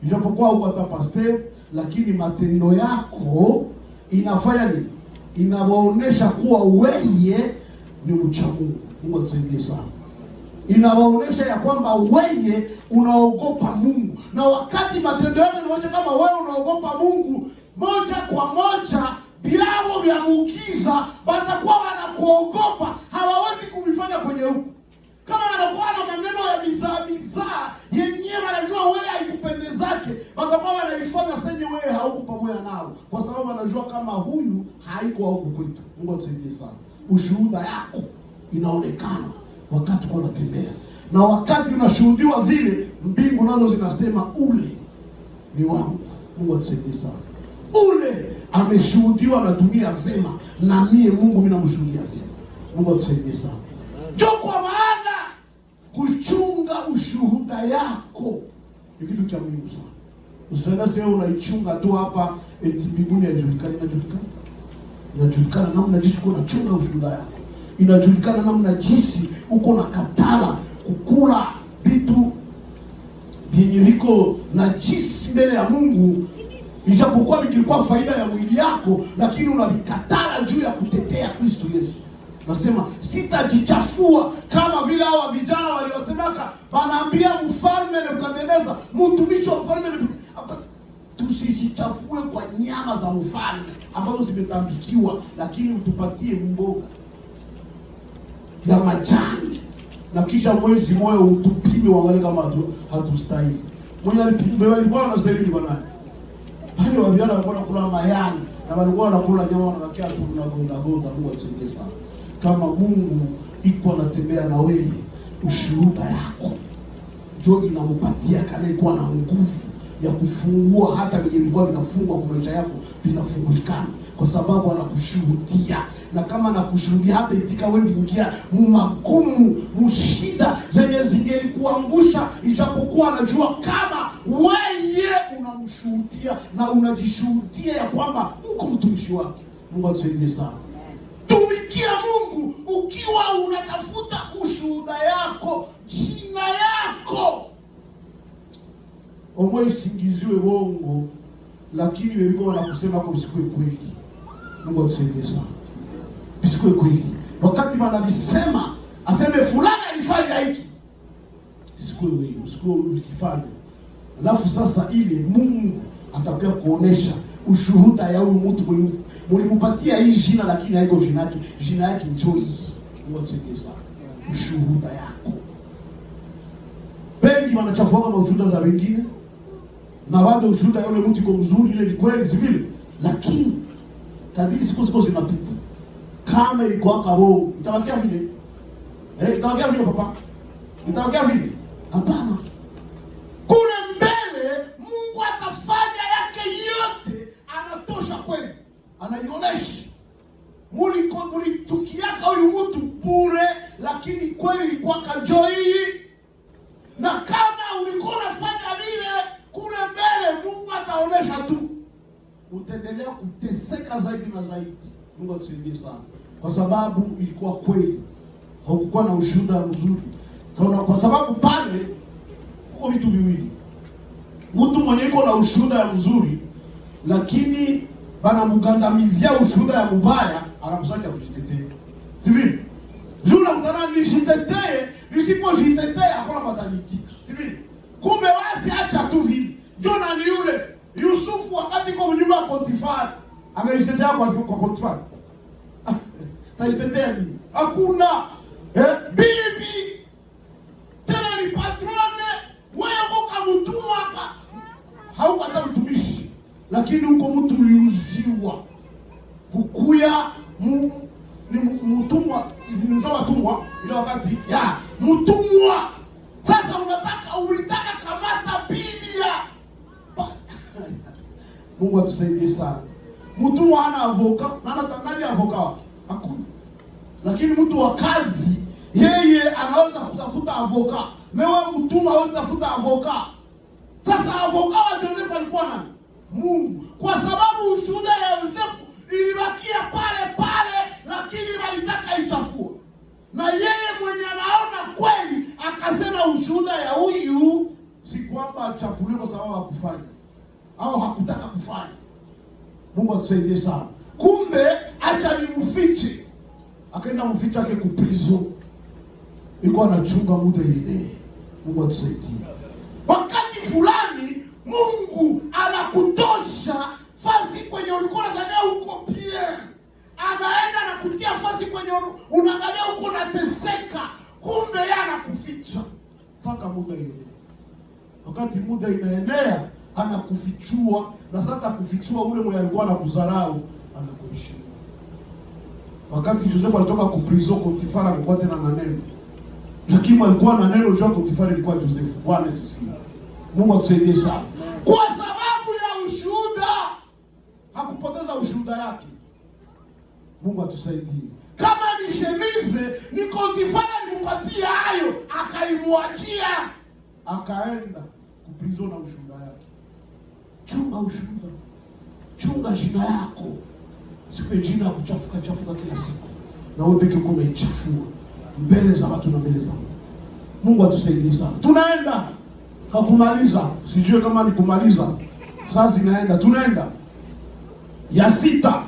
A: Ijapokuwa huko hata pastor, lakini matendo yako inafanya nini? Inawaonesha kuwa wewe ni mcha Mungu. Mungu atusaidie sana. Inawaonesha ya kwamba wewe unaogopa Mungu. Na wakati matendo yako yanaonyesha kama wewe unaogopa Mungu, moja kwa moja biao vya muujiza watakuwa wanakuogopa, hawawezi kuvifanya kwenye huko. Kama wanakuwa na maneno ya mizaa yenyewe wanajua wewe haikupendezake, watakuwa wanaifanya senye wewe hauko pamoja nao, kwa sababu wanajua kama huyu haiko huko kwetu. Mungu atusaidie sana. Ushuhuda yako inaonekana wakati kwa unatembea, na wakati unashuhudiwa vile, mbingu nazo zinasema ule ni wangu. Mungu atusaidie sana. Ule ameshuhudiwa na dunia vema, na mie Mungu mimi namshuhudia vema. Mungu atusaidie sana. Kwa maana kuchunga ushuhuda yako ni kitu cha muhimu sana. Usiende sasa unaichunga tu hapa eti mbinguni haijulikani. Inajulikana namna jinsi uko unachunga ushuhuda yako. Inajulikana namna jinsi uko na katala kukula vitu vyenye viko na jinsi mbele ya Mungu, ijapokuwa vilikuwa faida ya mwili yako, lakini unavikatala juu ya kutetea Kristo Yesu. Nasema sitajichafua kama vile hao vijana waliosemaka, wanaambia mfalme Nebukadneza, mtumishi wa mfalme Nebukadneza, tusijichafue kwa nyama za mfalme ambazo zimetambikiwa, lakini utupatie mboga ya majani, na kisha mwezi moja utupime uangalie kama hatustahili. Mwenye alipimbe walikuwa na zaidi bwana. Wale waviana walikuwa wanakula mayai na walikuwa wanakula nyama wanabakia tu na gonga. Mungu atusaidie sana. Kama Mungu iko anatembea na wewe, ushuhuda yako ndio inampatia kana ikuwa na nguvu ya kufungua hata vilikuwa vinafungwa kwa maisha yako vinafungulikana, kwa sababu anakushuhudia. Na kama anakushuhudia, hata itika wewe ingia magumu, mshida zenye zingelikuangusha, ijapokuwa anajua kama wewe unamshuhudia na unajishuhudia ya kwamba uko mtumishi wake. Mungu atusaidie sana. Tumikia Mungu ukiwa unatafuta ushuhuda yako, jina yako. Omwe isingiziwe wongo, lakini wewe wanakusema kwa usikue kweli. Mungu atusaidie sana. Usikue kweli. Wakati wanabisema aseme fulani alifanya hiki, usikue wewe, usikue ukifanya. Alafu sasa ile Mungu atakuwa kuonesha ushuhuda ya huyu mtu mlimpatia hii jina, lakini haiko jina yake. Jina yake njoo hii. Mungu atusaidie sana. Ushuhuda yako. Wengi wanachafua kama ushuhuda za wengine. Na bado ushuhuda yule mtu iko mzuri, ile ni kweli vile. Lakini kadiri siku zinapita, kama ilikuwa kabo, itabakia vile. Itabakia vile papa. Itabakia vile. Hapana. Kule mbele Mungu atafanya yake yote, anatosha kweli. Anaionesha. Mulitukiaka huyu mtu bure, lakini kweli ilikuwa kanjoi. Na kama ulikuwa unafanya vile, kule mbele Mungu ataonesha tu. Utaendelea kuteseka zaidi na zaidi. Mungu atusaidie sana. Kwa sababu ilikuwa kweli. Haukuwa na ushuhuda mzuri. Kwa sababu pale kwa vitu viwili. Mtu mwenye iko na ushuhuda mzuri, lakini bana mugandamizia ushuhuda ya mbaya, anakusaidia kujitetea. Sivyo? Juna mtana nishitetee, nisipojitetea hakuna matanitika. Sivyo? Kumbe wasi acha tu vile. Jona ni yule Yusufu wakati kwa nyumba ya Potifari, amejitetea kwa Potifari. Tajitetea nini? Hakuna. Bibi tena ni patrone, wewe kama mtumwa hauko hata mtumishi, lakini uko mtu uliuziwa. Kukuya ni mtumwa, ndio watumwa ile wakati ya mtumwa. Sasa ulitaka kamata Biblia. Mungu atusaidie sana. Mtumwa hana avoka, nani avoka wake? Hakuna. Lakini mtu wa kazi yeye anaweza kutafuta avoka. Mewe mtumwa hawezi kutafuta avoka. Sasa avoka wa Joseph alikuwa nani? Mungu. Kwa sababu ushuhuda ya Joseph ilibakia pale pale, lakini walitaka ichafue. Na yeye mwenye anaona kweli akasema ushuhuda ya huyu si kwamba achafuliwe kwa sababu hakufanya au hakutaka kufanya. Mungu atusaidie sana. Kumbe acha nimfiche. Akaenda mficha yake ku prison. Ilikuwa anachunga muda ile. Mungu atusaidie. Wakati fulani Mungu anakutosha fasi kwenye ulikuwa unadhania uko pia. Anaenda na kutia fasi kwenye unadhania uko unateseka. Kumbe yeye anakuficha mpaka muda ile. Wakati muda inaenea anakufichua, na sasa kufichua ule mwenye alikuwa anakudharau anakuheshimu. Wakati Joseph alitoka ku prison, Potifari alikuwa tena na neno. Lakini alikuwa na neno juu Potifari ilikuwa Joseph. Bwana Yesu. Mungu atusaidie sana. Kwa sababu ya ushuhuda, hakupoteza ushuhuda yake. Mungu atusaidie. Kama ni shemize, ni Potifari alimpatia hayo, akaimwachia. Akaenda ku prison na ushuhuda yake. Chunga ushuhuda. Chunga jina yako. Sipe jina kuchafuka kila siku. Na wewe pekee uko umechafua mbele za watu na mbele za Mungu. Mungu atusaidie sana. Tunaenda hakumaliza. Sijui kama ni kumaliza. Sasa zinaenda. Tunaenda. Ya 6.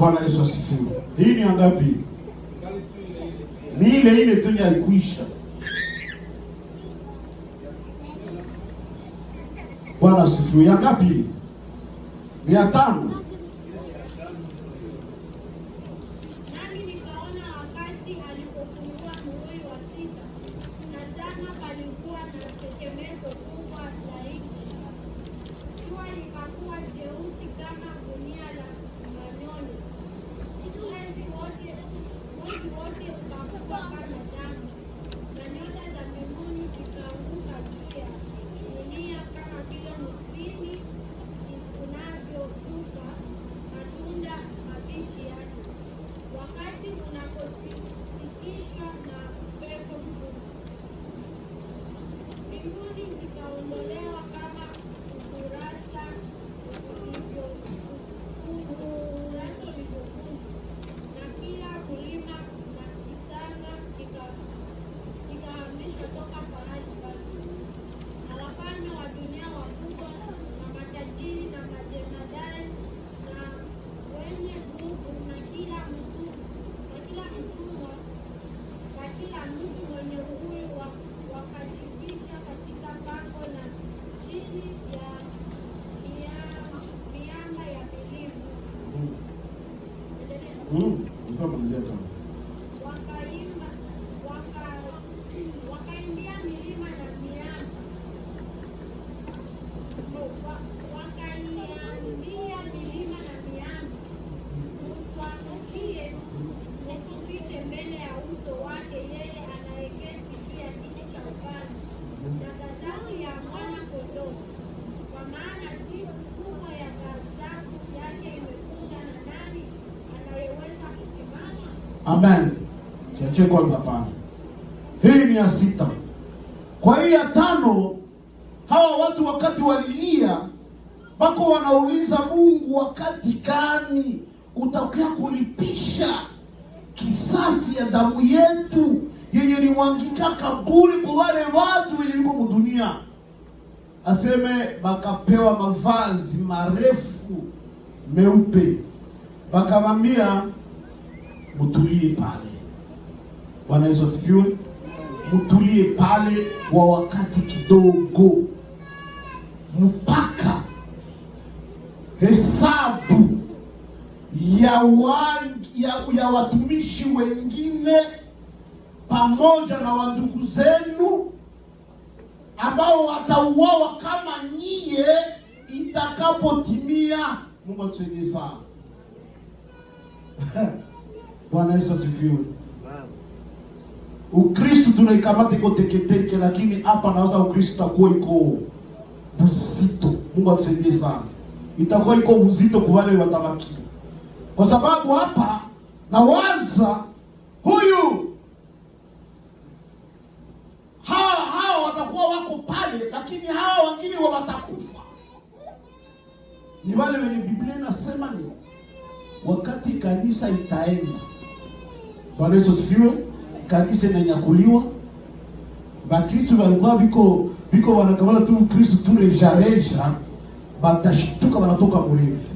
A: Bwana Yesu asifiwe. Hii ni ngapi? Ni ile tu haikuisha. Bwana asifiwe. Ya ngapi? 500.
C: Nami nikaona wakati alipofungua muhuri wa 6, tazama palikuwa na tetemeko kubwa la nchi. Jua likakuwa jeusi kama gunia la manyoya. Mwezi wote ukakuwa kama damu, na nyota za mbinguni zikaanguka juu ya dunia kama vile mtini unavyotupa matunda mabichi yake, wakati unapotikiswa na upepo mkuu. Mbinguni zikaondolewa kama ukurasa ulivyokunjwa, na kila mlima na kisanga kikahamishwa toka pahali pake, na wafalme wa dunia wakubwa na matajiri na majemadari na wenye nguvu na kila mtu mwenye uhuru wakajificha katika pango na chini ya miamba ya milima. Wakaimbia milima na miamba, mtuangukie, msifiche mbele ya uso wake yeye anayeketi juu ya kiti cha ufalme na ghadhabu ya Mwana-Kondoo, kwa maana siku kubwa ya ghadhabu yake imekuja, na nani anayeweza kusimama?
A: Amen. Tuache kwanza pale. Hii ni ya 6. Kwa hii ya 5, hawa watu wakati walilia bako wanauliza Mungu, wakati gani utakuja kulipisha kisasi ya damu yetu yenye limwangika kaburi kwa wale watu wenye liko mdunia? Aseme bakapewa mavazi marefu meupe, bakamwambia mtulie pale. Bwana Yesu asifiwe. Mtulie pale kwa wakati kidogo, mpaka hesabu ya watumishi wengine pamoja na wandugu zenu ambao watauawa kama nyie itakapotimia. Mungu atusaidie sana. Bwana Yesu asifiwe. Ukristo tunaikamata iko teketeke, lakini hapa naweza Ukristo itakuwa iko buzito. Mungu atusaidie sana. Itakuwa iko buzito kwa wale watabaki. Kwa sababu hapa nawaza huyu hawa watakuwa wako pale, lakini hawa wengine watakufa. Ni wale wenye Biblia inasema ni wakati kanisa itaenda. Bwana Yesu asifiwe. Kanisa inanyakuliwa. Bakristo walikuwa biko wanakamata tu Kristo tu rejareja, batashtuka wanatoka mrefu.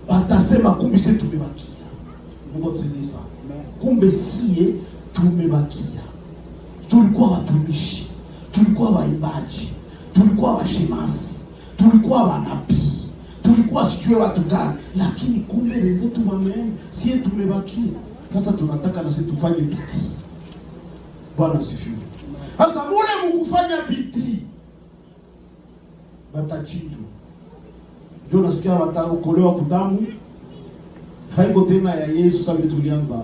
A: Batasema kumbe sisi tumebakia. Mungu atusaidie sana. Kumbe sie tumebakia. Tulikuwa watumishi, tulikuwa waimbaji, tulikuwa washemasi, tulikuwa wanabii, tulikuwa sijue watu gani, lakini kumbe wenzetu wameenda, sie tumebakia. Sasa tunataka na sisi tufanye bidii. Bwana sifiwe. Sasa mule mkufanya bidii batachinjwa. Ndio nasikia wataokolewa kudamu. Haiko tena ya Yesu sababu tulianza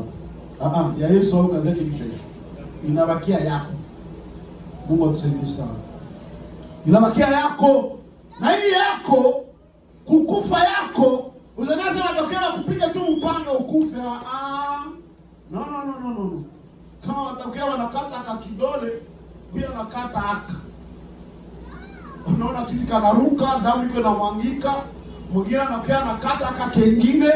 A: hapa. Ya Yesu au kazi yake mshaisha. Inabakia yako. Mungu atusaidie sana. Inabakia yako, na hii yako kukufa yako, uzanaza watokea kupiga tu upanga ukufe. No. Kama watokea wanakata aka kidole, bila nakata aka. Unaona kisi kanaruka, damu iko inamwangika, mwingine anakea nakata aka kengine,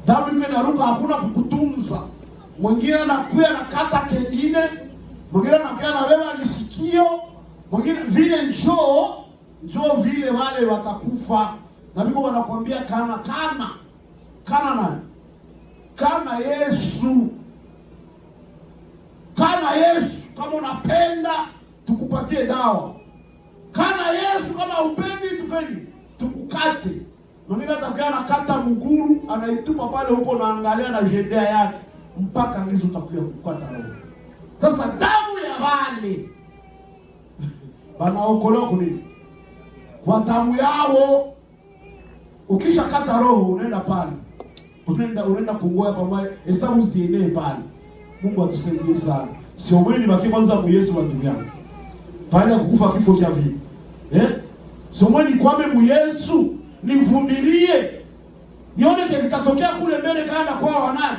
A: damu iko inaruka, hakuna kukutunza. Mwingine anakuya nakata kengine, mwingine anakuya na wewe alisikio, mwingine vile njoo vile wale watakufa. Na biko wanakuambia kana Kana nani? Kana Yesu. Kana Yesu. Kama unapenda tukupatie dawa. Kana Yesu. Kama upendi tufeni tukukate. Mwingine atakuwa nakata mguru, anaitupa pale huko, naangalia na jedea yake mpaka ngizo utakuja kukata roho. Sasa damu ya wale wanaokolewa kunini? Kwa damu yao. Ukisha kata roho unaenda pale. Unaenda kungoya pamoja, hesabu zienee pale. Mungu atusaidie sana. Sio mwili baki kwanza kwa Yesu wa dunia. Baada ya kukufa kifo cha vile. Sio mwili kwame mu Yesu, nivumilie. Nione kitatokea kule mbele kaenda kwa wanani.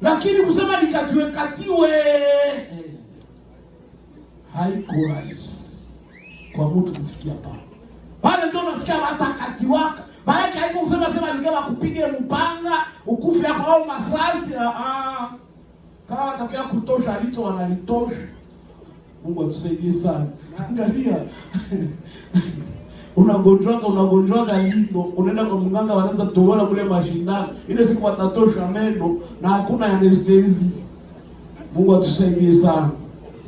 A: Lakini kusema katiwe haiko rahisi kwa mtu kufikia pale. Pale ndio unasikia watakati waka. Maana haiko kusema nikawa kupige mpanga, ukufi yako au masasi. Kama atakia kutosha alicho wanalitosha. Mungu atusaidie sana. Angalia. Unagonjwa lindo, unaenda kwa mganga wanaanza kutoa kule mashindano. Ile siku watatosha meno na hakuna anesthesia. Mungu atusaidie sana.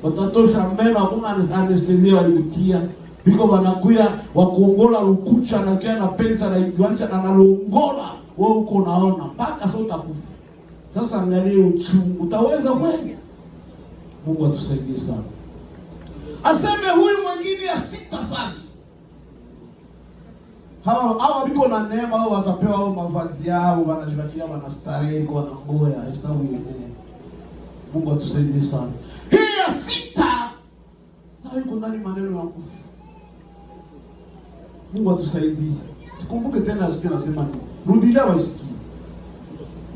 A: Watatosha meno, hakuna anesthesia walikutia. Biko wanakuya wakuongola lukucha na kia na pesa na igwanisha na nalongola. Wewe uko unaona mpaka sasa utakufa. Sasa angalia uchungu, utaweza kweli? Mungu atusaidie sana. Aseme huyu mwingine ya sita sasa. Hawa biko na neema, hao watapewa hao mavazi yao, wanajibakia wanastarehe kwa nguo ya hesabu yenyewe. Mungu atusaidie sana. Hii ya sita na iko ndani maneno ya kufu. Mungu atusaidie. Sikumbuke tena asikia nasema nini. Rudilia wasikie.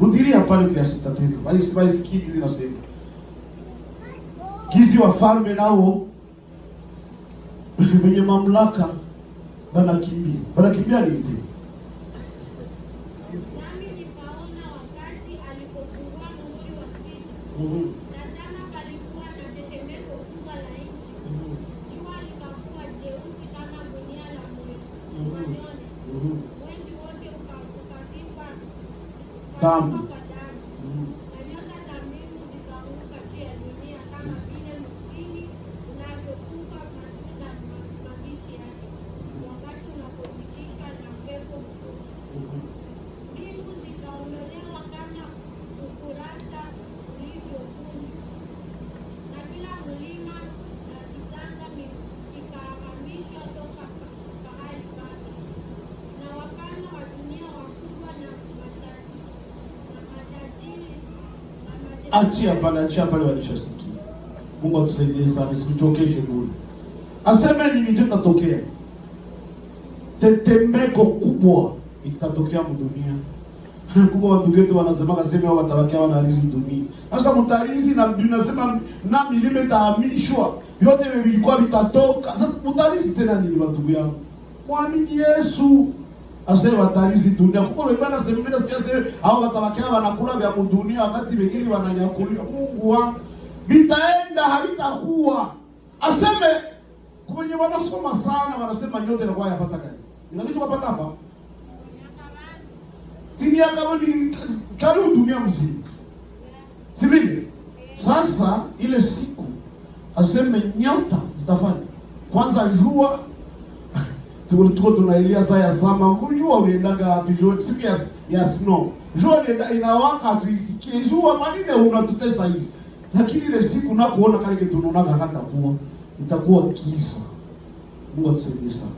A: Rudilia pale kwa sita tena. Wasikie kizi nasema. Kizi wafalme nao wenye mamlaka banakimbia. Banakimbia nini tena?
C: Nami nikaona wakati alipofungua muhuri wa sita. Tazama palikuwa na tetemeko kubwa la nchi. Jua likakuwa jeusi kama gunia la manyone. Mwezi wote ukavimba damu. Na nyota za mbingu zikaanguka juu ya dunia kama vile mtini unavyokufa matunda mabichi yake wakati unapotikishwa na upepo mkuu. Mbingu zikaondolewa kama ukurasa ulivyokunjwa, na kila mlima na kisanga kikahamishwa toka pahali pake, na wafalme wa dunia wakubwa na matajiri.
A: Achia pale walishasikia. Mungu atusaidie sana, sikuchokeshe bure. Aseme nini kitatokea? Tetemeko kubwa itatokea dunia. Kubwa watu wetu wanasema kaseme wao watabakia wanarizi dunia. Sasa mtarizi na dunia nasema na milima itahamishwa. Yote vilikuwa vitatoka. Sasa mtarizi tena nini watu yangu? Muamini Yesu. Asema watarizi dunia. Kwa bwana semena sikia hao watabakia wanakula vya dunia wakati wengine wananyakulia. Mungu wangu. Vitaenda havitakuwa. Aseme kwenye wanasoma sana wanasema nyote na kwa yapata gani? Ninakitu kupata hapa. Sini akaboni karibu dunia mzima. Sivile? Sasa ile siku aseme nyota zitafanya. Kwanza jua tuko tunailia saa ya sama. Kujua uliendaga wapi jua siku ya snow. Jua inawaka tuisikie. Jua manine unatutesa hivi. Lakini ile siku unapoona kale kitu unaonaga hata kuwa itakuwa kisa. Mungu atusaidie sana.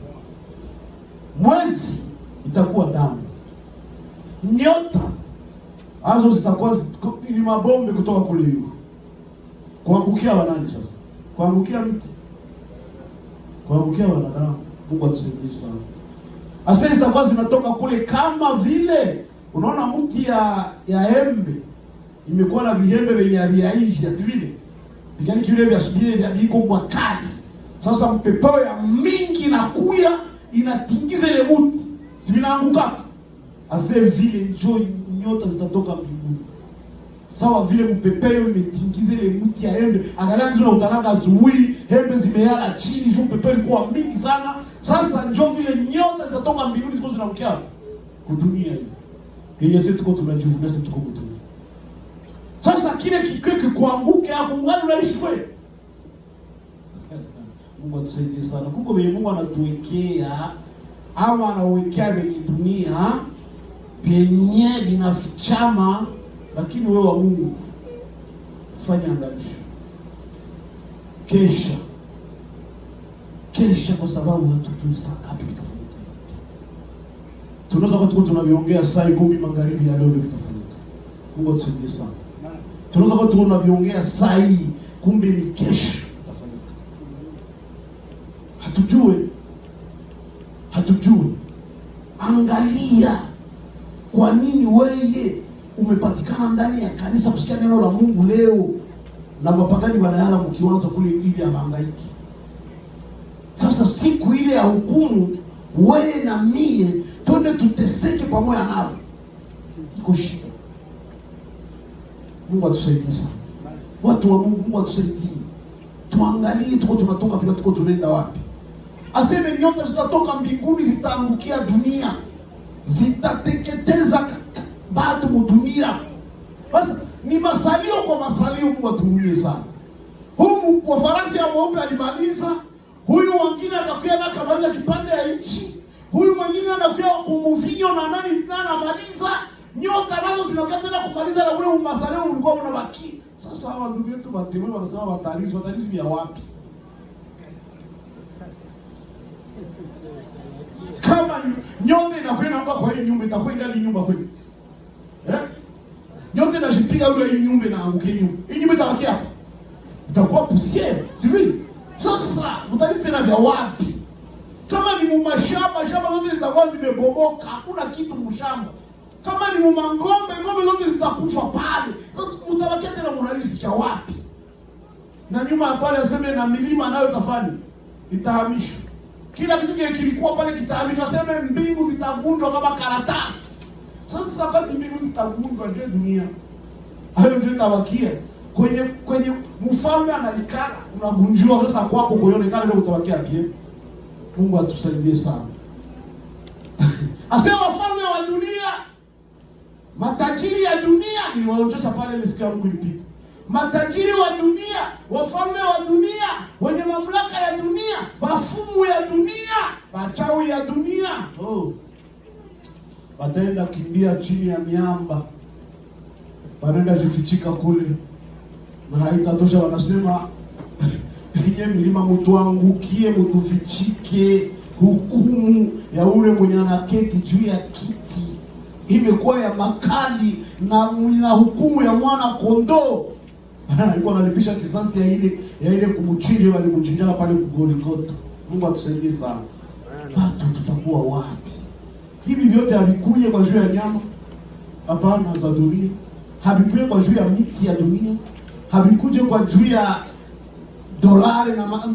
A: Mwezi itakuwa damu. Nyota hazo zitakuwa ni mabombe kutoka kule juu. Kuangukia wanani sasa? Kuangukia mti. Kuangukia wanadamu. Mungu atusaidie sana. Asili zitakuwa zinatoka kule kama vile unaona mti ya embe imekuwa na vihembe vyenye aliaisha, si vile? Pikani kile vya subiri vya biko mwakali. Sasa mpepeo ya mingi inakuya inatingiza ile mti. Si vinaanguka. Ase vile njoo nyota zitatoka mbinguni. Sawa vile mpepeo imetingiza ile mti ya embe. Angalia ndio utananga zuui, embe zimeala chini, njoo mpepeo ilikuwa mingi sana. Sasa njoo vile nyota zitatoka mbinguni ziko zinarukia kwa dunia hii. Yenye sisi tuko tunajivunia, sisi tuko mtume. Sasa kile kikeke kuanguke hapo ngani unaishi kweli? Mungu atusaidie sana. Kuko vile Mungu anatuwekea ama anawekea kwenye dunia penye binafichama, lakini wewe wa Mungu fanya angalisho. Kesha kwa sababu hatujui saa ngapi kitafanyika. Tunaweza kwa tuko tunaviongea saa 10 magharibi ya leo kitafanyika. Mungu atusaidie sana. Tunaweza kwa tuko tunaviongea saa hii, kumbe ni kesho kitafanyika. Hatujui. Angalia kwa nini wewe umepatikana ndani ya kanisa kusikia neno la Mungu leo na mapagani wanayala mkianza kule ili abangaiki. Sasa siku ile ya hukumu wewe na mie twende tuteseke pamoja nao. Iko shida. Mungu atusaidie sana. Watu wa Mungu, Mungu atusaidie. Tuangalie tuko tunatoka pia tuko tunaenda wapi. Aseme nyota zitatoka mbinguni zitaangukia dunia. Zitateketeza bado dunia. Basi ni masalio kwa masalio. Mungu atuhurumie sana. Huyu kwa farasi ya mweupe alimaliza, huyu mwingine akakuja na kamaliza kipande ya nchi, huyu mwingine anakuja kumvinyo na nani anamaliza, nyota nazo zinakuja tena kumaliza na ule masalio ulikuwa unabaki. Sasa hawa ndugu yetu wateule wanasema watalizi ya wapi? Kama nyota inakwenda hapa kwa hii nyumba itakwenda ndani nyumba kweli. Nyota inajipiga yule hii nyumba na anguke nyumba. Hii nyumba itabakia hapa. Itakuwa pusiere, sivyo? Sasa mtalii tena vya wapi? Kama ni mashamba zote zitakuwa zimebomoka, hakuna kitu mshamba. Kama ni ngombe zote zitakufa pale. Sasa mtabakia tena mnalisi cha wapi? Na nyuma ya pale aseme na milima nayo itafanya itahamishwa. Kila kitu kilikuwa pale kitahamishwa, aseme mbingu zitavunjwa kama karatasi. Sasa wakati mbingu zitavunjwa, je, dunia hayo ndio itabakia? Kwenye mfalme analikana unavunjiwa, sasa kwako kuonekana leo utabakia pia. Mungu atusaidie sana. Asema wafalme wa dunia, matajiri ya dunia, niliwaonyesha pale ile siku yangu ilipita. Matajiri wa dunia, wafalme wa dunia, wenye mamlaka ya dunia, wafumu ya dunia, wachawi ya dunia, wataenda kimbia chini ya miamba, wanaenda jifichika kule, na haitatosha. Wanasema ile milima mtuangukie, mtufichike, hukumu ya ule mwenye anaketi juu ya kiti imekuwa ya makali, na hukumu ya mwana kondoo yuko analipisha kisasi ya ile kumchinja walimchinja pale Golgotha. Mungu atusaidie sana. Watu tutakuwa wapi? Hivi vyote havikuye kwa juu ya nyama? Hapana, za dunia. Havikuye kwa juu ya miti ya dunia. Havikuje kwa juu ya dolari na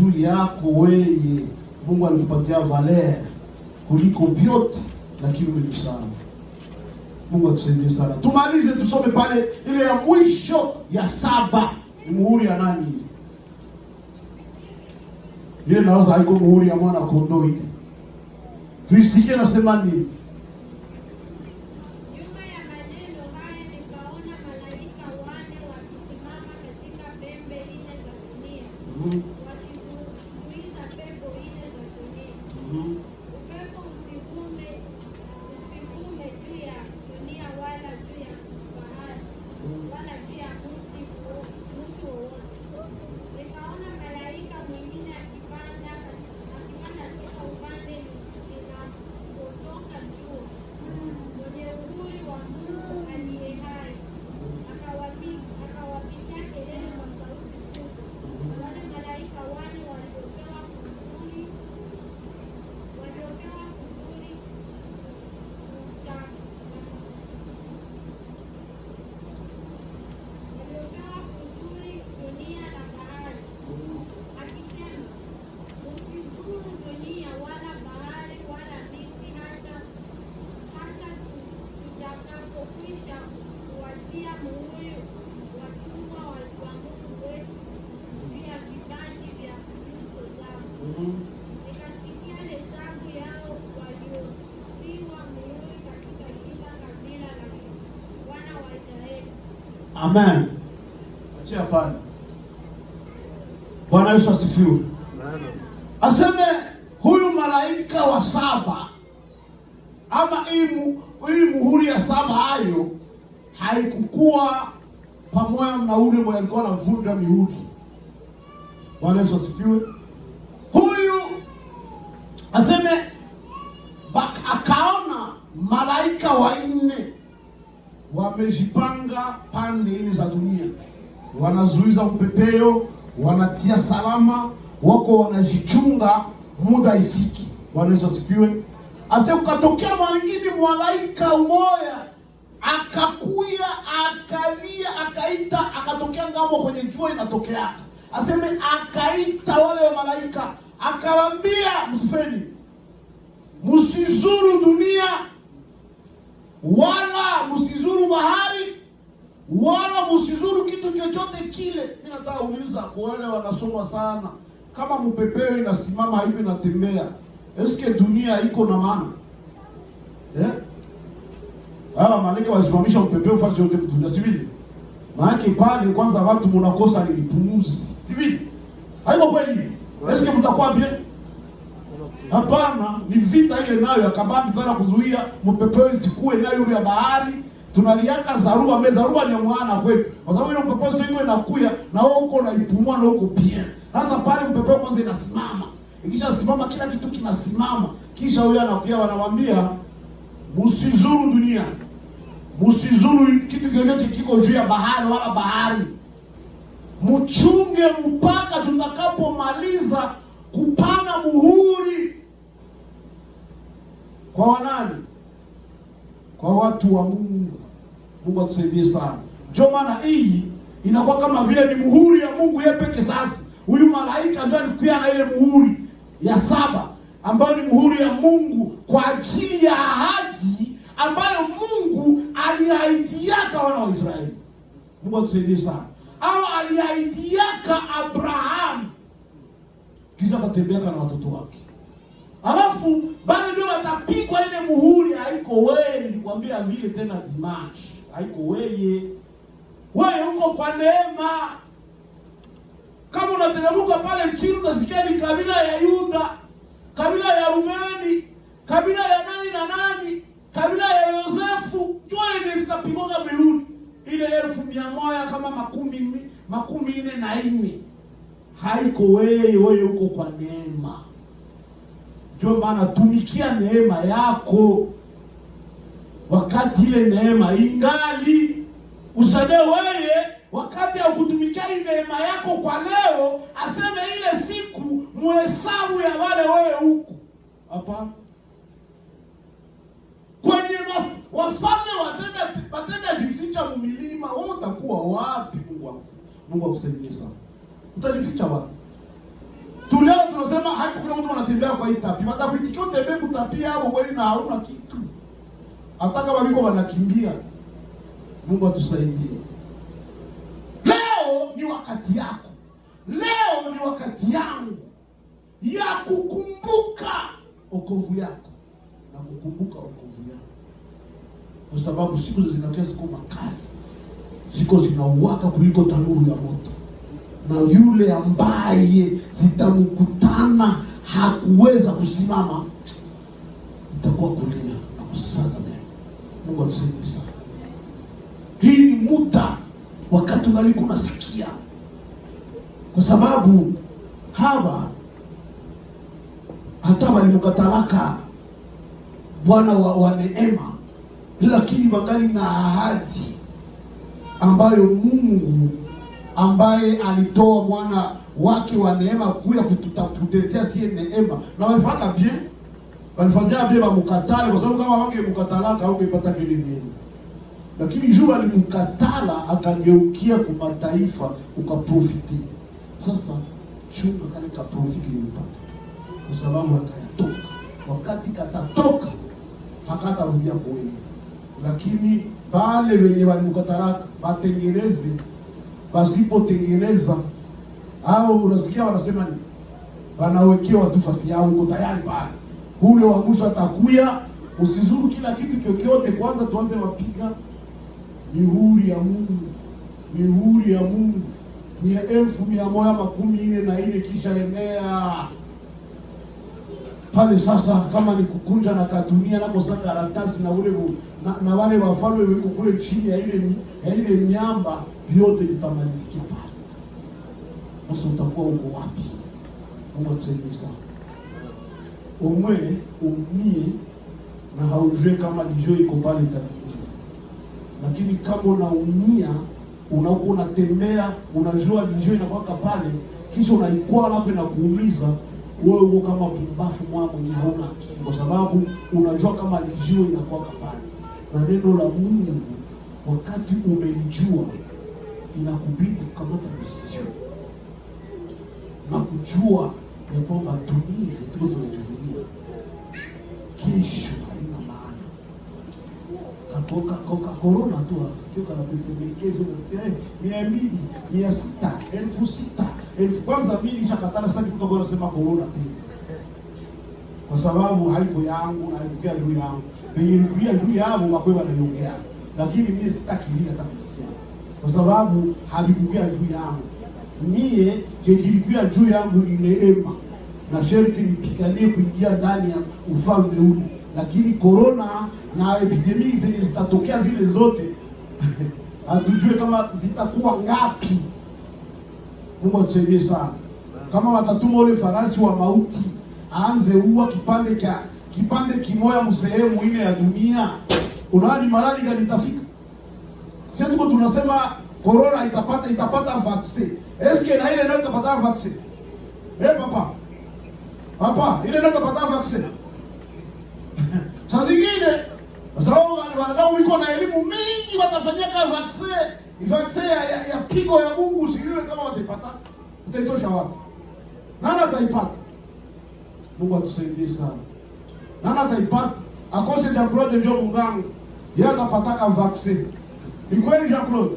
A: juu yako wewe. Mungu alikupatia valeur kuliko vyote, lakini umejisahau. Mungu atusaidie sana. Tumalize tusome pale ile ya mwisho ya 7. Ni muhuri ya nani? Ile naweza haiko muhuri ya mwana kondoo ile. Tuisikie nasema nini?
C: Nyuma ya maneno haya nikaona malaika 4 wakisimama katika pembe 4 za dunia. Wakizuiza pepo 4 za dunia. Upepo usivume juu ya dunia wala juu ya bahari wala juu ya mti wowote. Nikaona malaika mwingine akipanda toka upande ninapotoka juu, mwenye uhuri wa Mungu aliye hai, akawapigia kelele kwa sauti kubwa. Wale malaika
A: Amen. Achia pale. Bwana Yesu asifiwe.
B: Amen.
A: Aseme huyu malaika wa saba ama hii muhuri ya saba hayo haikukuwa pamoja na ule mwenye alikuwa anavunja mihuri. Bwana Yesu asifiwe. Huyu aseme akaona malaika wanne wamejipanga pande nne za dunia, wanazuiza upepeo, wanatia salama, wako wanajichunga muda ifiki. Bwana Yesu asifiwe. Ase ukatokea mwingine malaika umoya akakuya akalia akaita, akatokea ngambo kwenye jua inatokea. Aseme akaita wale wa malaika akawaambia, msifeni, msizuru dunia wala msizuru bahari wala msizuru kitu chochote kile. Mimi nataka uliza kwa wale wanasoma sana, kama mpepeo inasimama hivi natembea, eske dunia iko na maana? Hawa malaika wasimamisha mpepeo fasi yote dunia, si vile? Maana pale kwanza watu mnakosa ni pumuzi, si vile? Haiko kweli? Eske mtakuwa bien? Hapana, ni vita ile nayo akabambi sana kuzuia mpepeo isikue nayo ya bahari. Tunaliaka zaruba zaruba ni mwana kwetu. Kwa sababu ile mpepeo sio inakuya na wewe uko unaipumua na uko pia. Sasa pale mpepeo kwanza inasimama. Ikisha simama kila kitu kinasimama. Kisha huyo anakuja wanamwambia, msizuru dunia. Msizuru kitu chochote kiko juu ya bahari wala bahari. Mchunge mpaka tutakapomaliza kupana muhuri. Kwa wanani? Kwa watu wa Mungu. Mungu atusaidie sana. Ndio maana hii inakuwa kama vile ni muhuri ya Mungu yeye peke. Sasa huyu malaika ndio alikuwa na ile muhuri ya saba ambayo ni muhuri ya Mungu kwa ajili ya ahadi ambayo Mungu aliahidiaka wana wa Israeli. Mungu atusaidie sana. Au aliahidiaka Abraham kisha katembea na watoto wake. Alafu bado ndio watapigwa ile muhuri. Haiko wewe, nilikwambia vile tena Dimash. Haiko wewe. Wewe uko kwa neema. Kama unateremka pale chini utasikia ni kabila ya Yuda, kabila ya Rubeni, kabila ya nani na nani, kabila ya Yosefu. Joe zitapigwa mihuri ile 1,100 kama makumi nne na nne. Haiko wewe uko kwa neema. Ndio maana tumikia neema yako wakati ile neema ingali. Usade wewe wakati ya kutumikia ile neema yako kwa leo, aseme ile siku muhesabu ya wale wewe huko. Hapana. Kwenye wafanye watenda jificha mumilima, wewe utakuwa wapi? Mungu akusaidie sana. Utajificha wapi? Tuleo tunasema hakuna mtu anatembea kwa hii tapi. Watafikia utembee kutapia hapo kweli na hauna kitu. Hata kama wiko wanakimbia. Mungu atusaidie. Leo ni wakati yako. Leo ni wakati yangu ya kukumbuka wokovu yako na kukumbuka wokovu yako. Kwa sababu siku zinakuja ziko makali. Siku zinauwaka kuliko tanuru ya moto. Na yule ambaye zitamkutana hakuweza kusimama, itakuwa kulia na kusaga meno. Mungu atusaidie sana. Hii ni muda wakati ungalikuwa unasikia. Kwa sababu hawa hata walimkatalaka Bwana wa neema, lakini wangali na ahadi ambayo Mungu ambaye alitoa mwana wake wa neema kuya kututetea sie neema. Na walifanya bien. Walifanya bien mkatale, kwa sababu kama wange mkatalaka au kupata vile vile. Lakini juu alimkatala akageukia kwa mataifa ukaprofiti. Sasa chunga kale ka profiti ulipata. Kwa sababu akayatoka. Wakati katatoka hakatarudia kwa wewe. Lakini wale wenye walimkatalaka batengeneze, basipotengeneza au unasikia wanasema ni wanawekewa tu fasi yao iko tayari pale. Ule wa mwisho atakuya. Usizuru kila kitu chochote, kwanza tuanze wapiga mihuri ya Mungu. mihuri ya Mungu 1144 kisha enea pale. Sasa kama ni kukunja na kadunia na kosa karatasi na ule na wale wafalme wiko kule chini ya ile miamba, vyote vitamalizikia pale. Sasa utakuwa uko wapi? Mungu atusaidie sana. Umwe umie na haujue kama lijio iko pale itakuja. Lakini kama unaumia, unakuwa unatembea, unajua lijio inakuwa pale, kisha unaikuwa hapo na kuumiza, wewe uko kama pumbafu mwa mwenye hauna akili, kwa sababu unajua kama lijio inakuwa pale. Na neno la Mungu wakati umelijua inakubidi kukamata decision na kujua ya kwamba dunia tuko tunajivunia kesho haina maana. Kakoka corona tu tuko na kesho nasikia 200, 600, 6,000. Kwanza mimi shakatana sitaki kutoka kusema corona tena. Kwa sababu haiko yangu na haikukia juu yangu. Nilikuja juu yao makweva wanaongea. Lakini mimi sitaki bila hata kusikia. Kwa sababu havikukia juu yangu. Mie kilikuwa juu yangu ni neema, na sherti nipiganie kuingia ndani ya ufalme ule. Lakini corona na epidemia zenye zitatokea zile zote hatujue kama zitakuwa ngapi. Mungu atusaidie sana. Kama watatuma ule farasi wa mauti aanze uwa kipande kimoja msehemu ile ya dunia, unaani marali gani itafika? Sisi tuko tunasema corona itapata vaccine. Eske na ile ndio itapata vaccine? Papa, ile ndio itapata vaccine. Sasa zingine, sababu wanadamu wiko na elimu mingi, watafanyia vaccine ya pigo ya Mungu, usiwe kama watapata. Utaitosha wapi? Nani ataipata? Mungu atusaidie sana. Nani ataipata? Akose Jean Claude ndio mganga. Yeye atapataka vaccine. Ni kweli Jean Claude?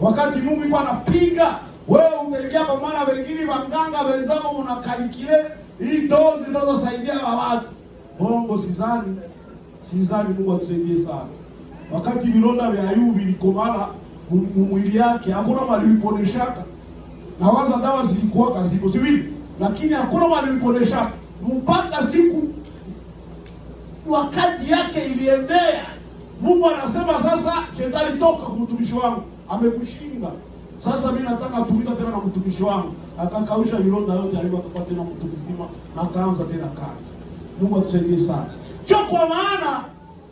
A: Wakati Mungu yuko anapiga, wewe umeingia kwa maana wengine waganga wenzako mnakalikile hii dozi zinazosaidia watu. Bongo sizani Mungu atusaidie sana. Wakati vilonda vya Ayubu vilikomala mwili yake, hakuna mali liponeshaka. Na waza dawa zilikuwa kaziko, si vile? Lakini hakuna mali liponeshaka. Mpaka siku wakati yake iliendea, Mungu anasema sasa, shetani toka kwa mtumishi wangu, amekushinda. Sasa mimi nataka tumika tena na mtumishi wangu. Akakausha vilonda yote alivyo, akapata tena mtu mzima na akaanza tena kazi. Mungu atusaidie sana. Kwa maana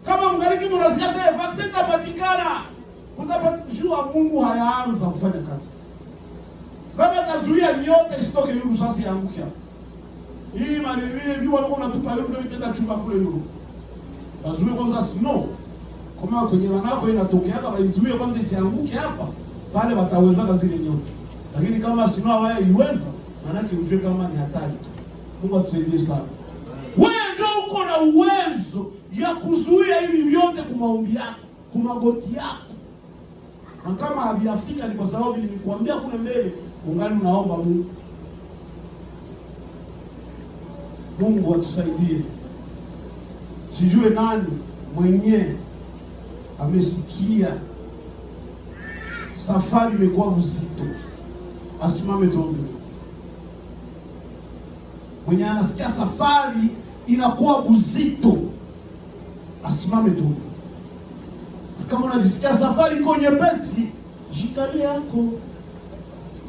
A: kama mngaliki mnasikia sasa vaccine itapatikana, utapatijua Mungu hayaanza kufanya kazi. Baba tazuia nyote isitoke yuru sasa yanguke. Hii mali vile vile wako unatupa yuru ndio itenda chumba kule yuru. Tazuia kwanza snow. Kama kwenye wanako inatokea kama izuie kwanza isianguke hapa, pale wataweza zile nyote. Lakini kama snow wao iweza, maana yake ujue kama ni hatari tu. Mungu atusaidie sana. Wewe ndio uko na uwezo ya kuzuia hivi vyote kwa maombi yako, kwa magoti yako. Na kama haviyafika ni kwa sababu nilikwambia kule mbele, ungali unaomba Mungu. Mungu atusaidie. Sijue nani mwenye amesikia safari imekuwa uzito, asimame tuombe. Mwenye anasikia safari inakuwa uzito, asimame tuombe. Kama unajisikia safari iko nyepesi, jikali yako,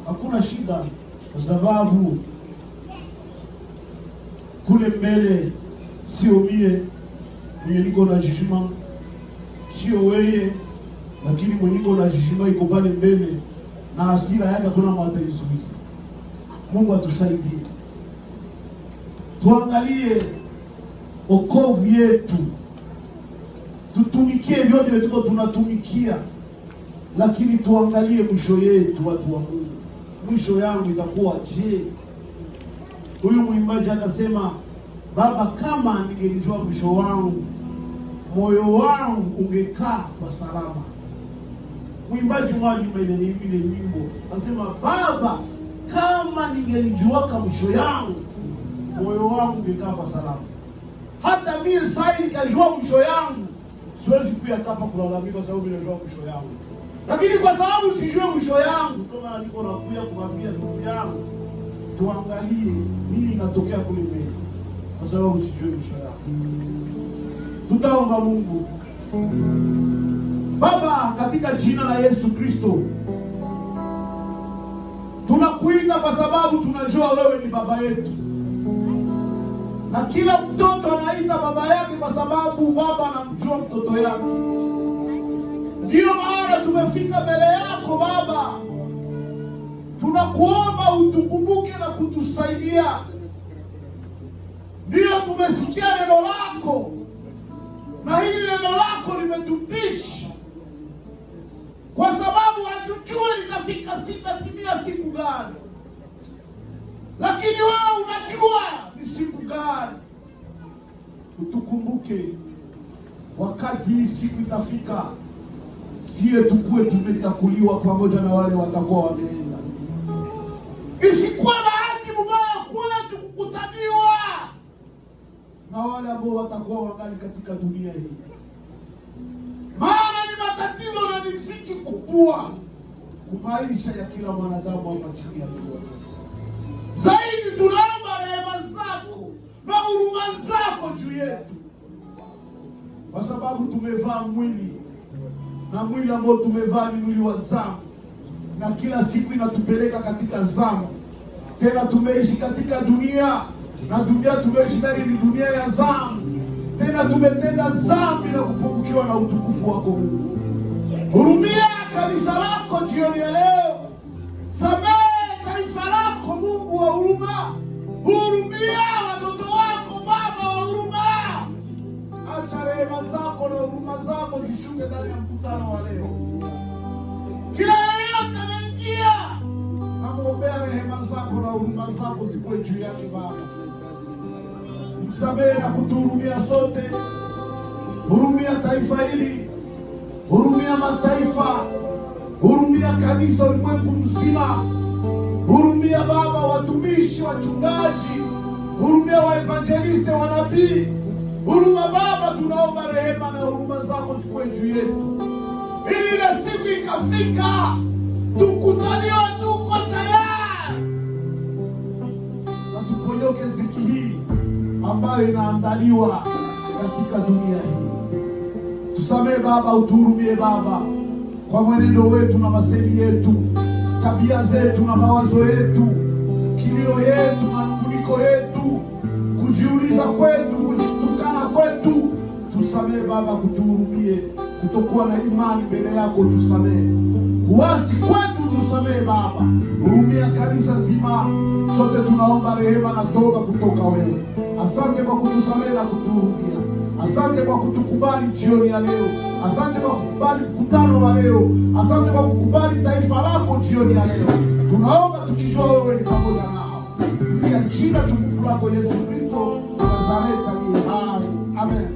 A: hakuna shida, kwa sababu kule mbele sio mie mwenye niko na jishima, sio wewe, lakini mwenye niko na jishima iko pale mbele, na hasira yake kuna mwata isuizi. Mungu atusaidie. Tuangalie okovu yetu, tutumikie vyote vile tunatumikia, lakini tuangalie mwisho yetu, watu wa Mungu. Mwisho yangu itakuwa je? Huyu mwimbaji akasema, Baba, kama ningelijua mwisho wangu, moyo wangu ungekaa kwa salama. Mwimbaji mmoja ile nyimbo akasema, Baba, kama ningelijua mwisho yangu, moyo wangu ungekaa kwa salama. Hata mimi sasa nikajua mwisho yangu, siwezi kuyatapa kulalamika sababu ninajua mwisho yangu. lakini kwa sababu sijue mwisho yangu, kama niko nakuja kumwambia ndugu yangu, tuangalie nini inatokea kule mbele, kwa sababu sijue mwisho yangu. Tutaomba Mungu. Baba, katika jina la Yesu Kristo, tunakuita kwa sababu tunajua wewe ni baba yetu, na kila mtoto anaita baba yake kwa sababu baba anamjua mtoto yake. Ndiyo maana tumefika mbele yako Baba, tunakuomba utukumbuke na kutusaidia. Ndiyo tumesikia neno lako, na hili neno lako limetutisha, kwa sababu hatujui litafika sitatimia siku gani, lakini wewe unajua ni siku gani. Utukumbuke wakati hii siku itafika, siye tukue tumetakuliwa pamoja na wale watakuwa wameenda. Isikuwa bahati mbaya kwetu kukutaniwa na wale ambao watakuwa wangali katika dunia hii, maana ni matatizo na miziki kubwa kwa maisha ya kila mwanadamu hapa chini ya jua. Zaidi tunaomba rehema zako na huruma zako juu yetu, kwa sababu tumevaa mwili, na mwili ambao tumevaa ni mwili wa zamu, na kila siku inatupeleka katika zamu. Tena tumeishi katika dunia, na dunia tumeishi ndani ni dunia ya zamu. Tena tumetenda dhambi na kupungukiwa na utukufu wako Mungu. Hurumia kanisa lako jioni ya leo. Samehe taifa lako Mungu wa huruma. Hurumia watoto wako Baba wa huruma. Acha rehema zako na huruma zako zishuke ndani ya mkutano wa leo. Kila yeyote anaingia, namuombea rehema zako na huruma zako zikuwe juu yake Baba. Msamehe na kutuhurumia sote. Hurumia taifa hili, hurumia mataifa, hurumia kanisa ulimwengu mzima. Hurumia Baba watumishi, wachungaji, hurumia waevangeliste, wanabii. Huruma Baba, tunaomba rehema na huruma zako zikuwe juu yetu, ili ile siku ikafika tukutaniwa, tuko tayari, na tuponyoke ziki hii ambayo inaandaliwa katika dunia hii. Tusamehe Baba, utuhurumie Baba, kwa mwenendo wetu na masemi yetu, tabia zetu na mawazo yetu, kilio yetu na kuliko yetu, kujiuliza kwetu, kujitukana kwetu. Tusamehe Baba, kutuhurumie. Kutokuwa na imani mbele yako tusamehe. Kuasi kwetu tusamehe Baba. Hurumia kanisa zima. Sote tunaomba rehema na toba kutoka wewe. Asante kwa kutusamehe na kutuhurumia. Asante kwa kutukubali jioni ya leo. Asante kwa kukubali mkutano wa leo. Asante kwa kukubali taifa lako jioni ya leo. Tunaomba tukijua wewe ni pamoja nao. Tukia jina tukufu lako Yesu Kristo wa Nazareti aliye hai. Amen.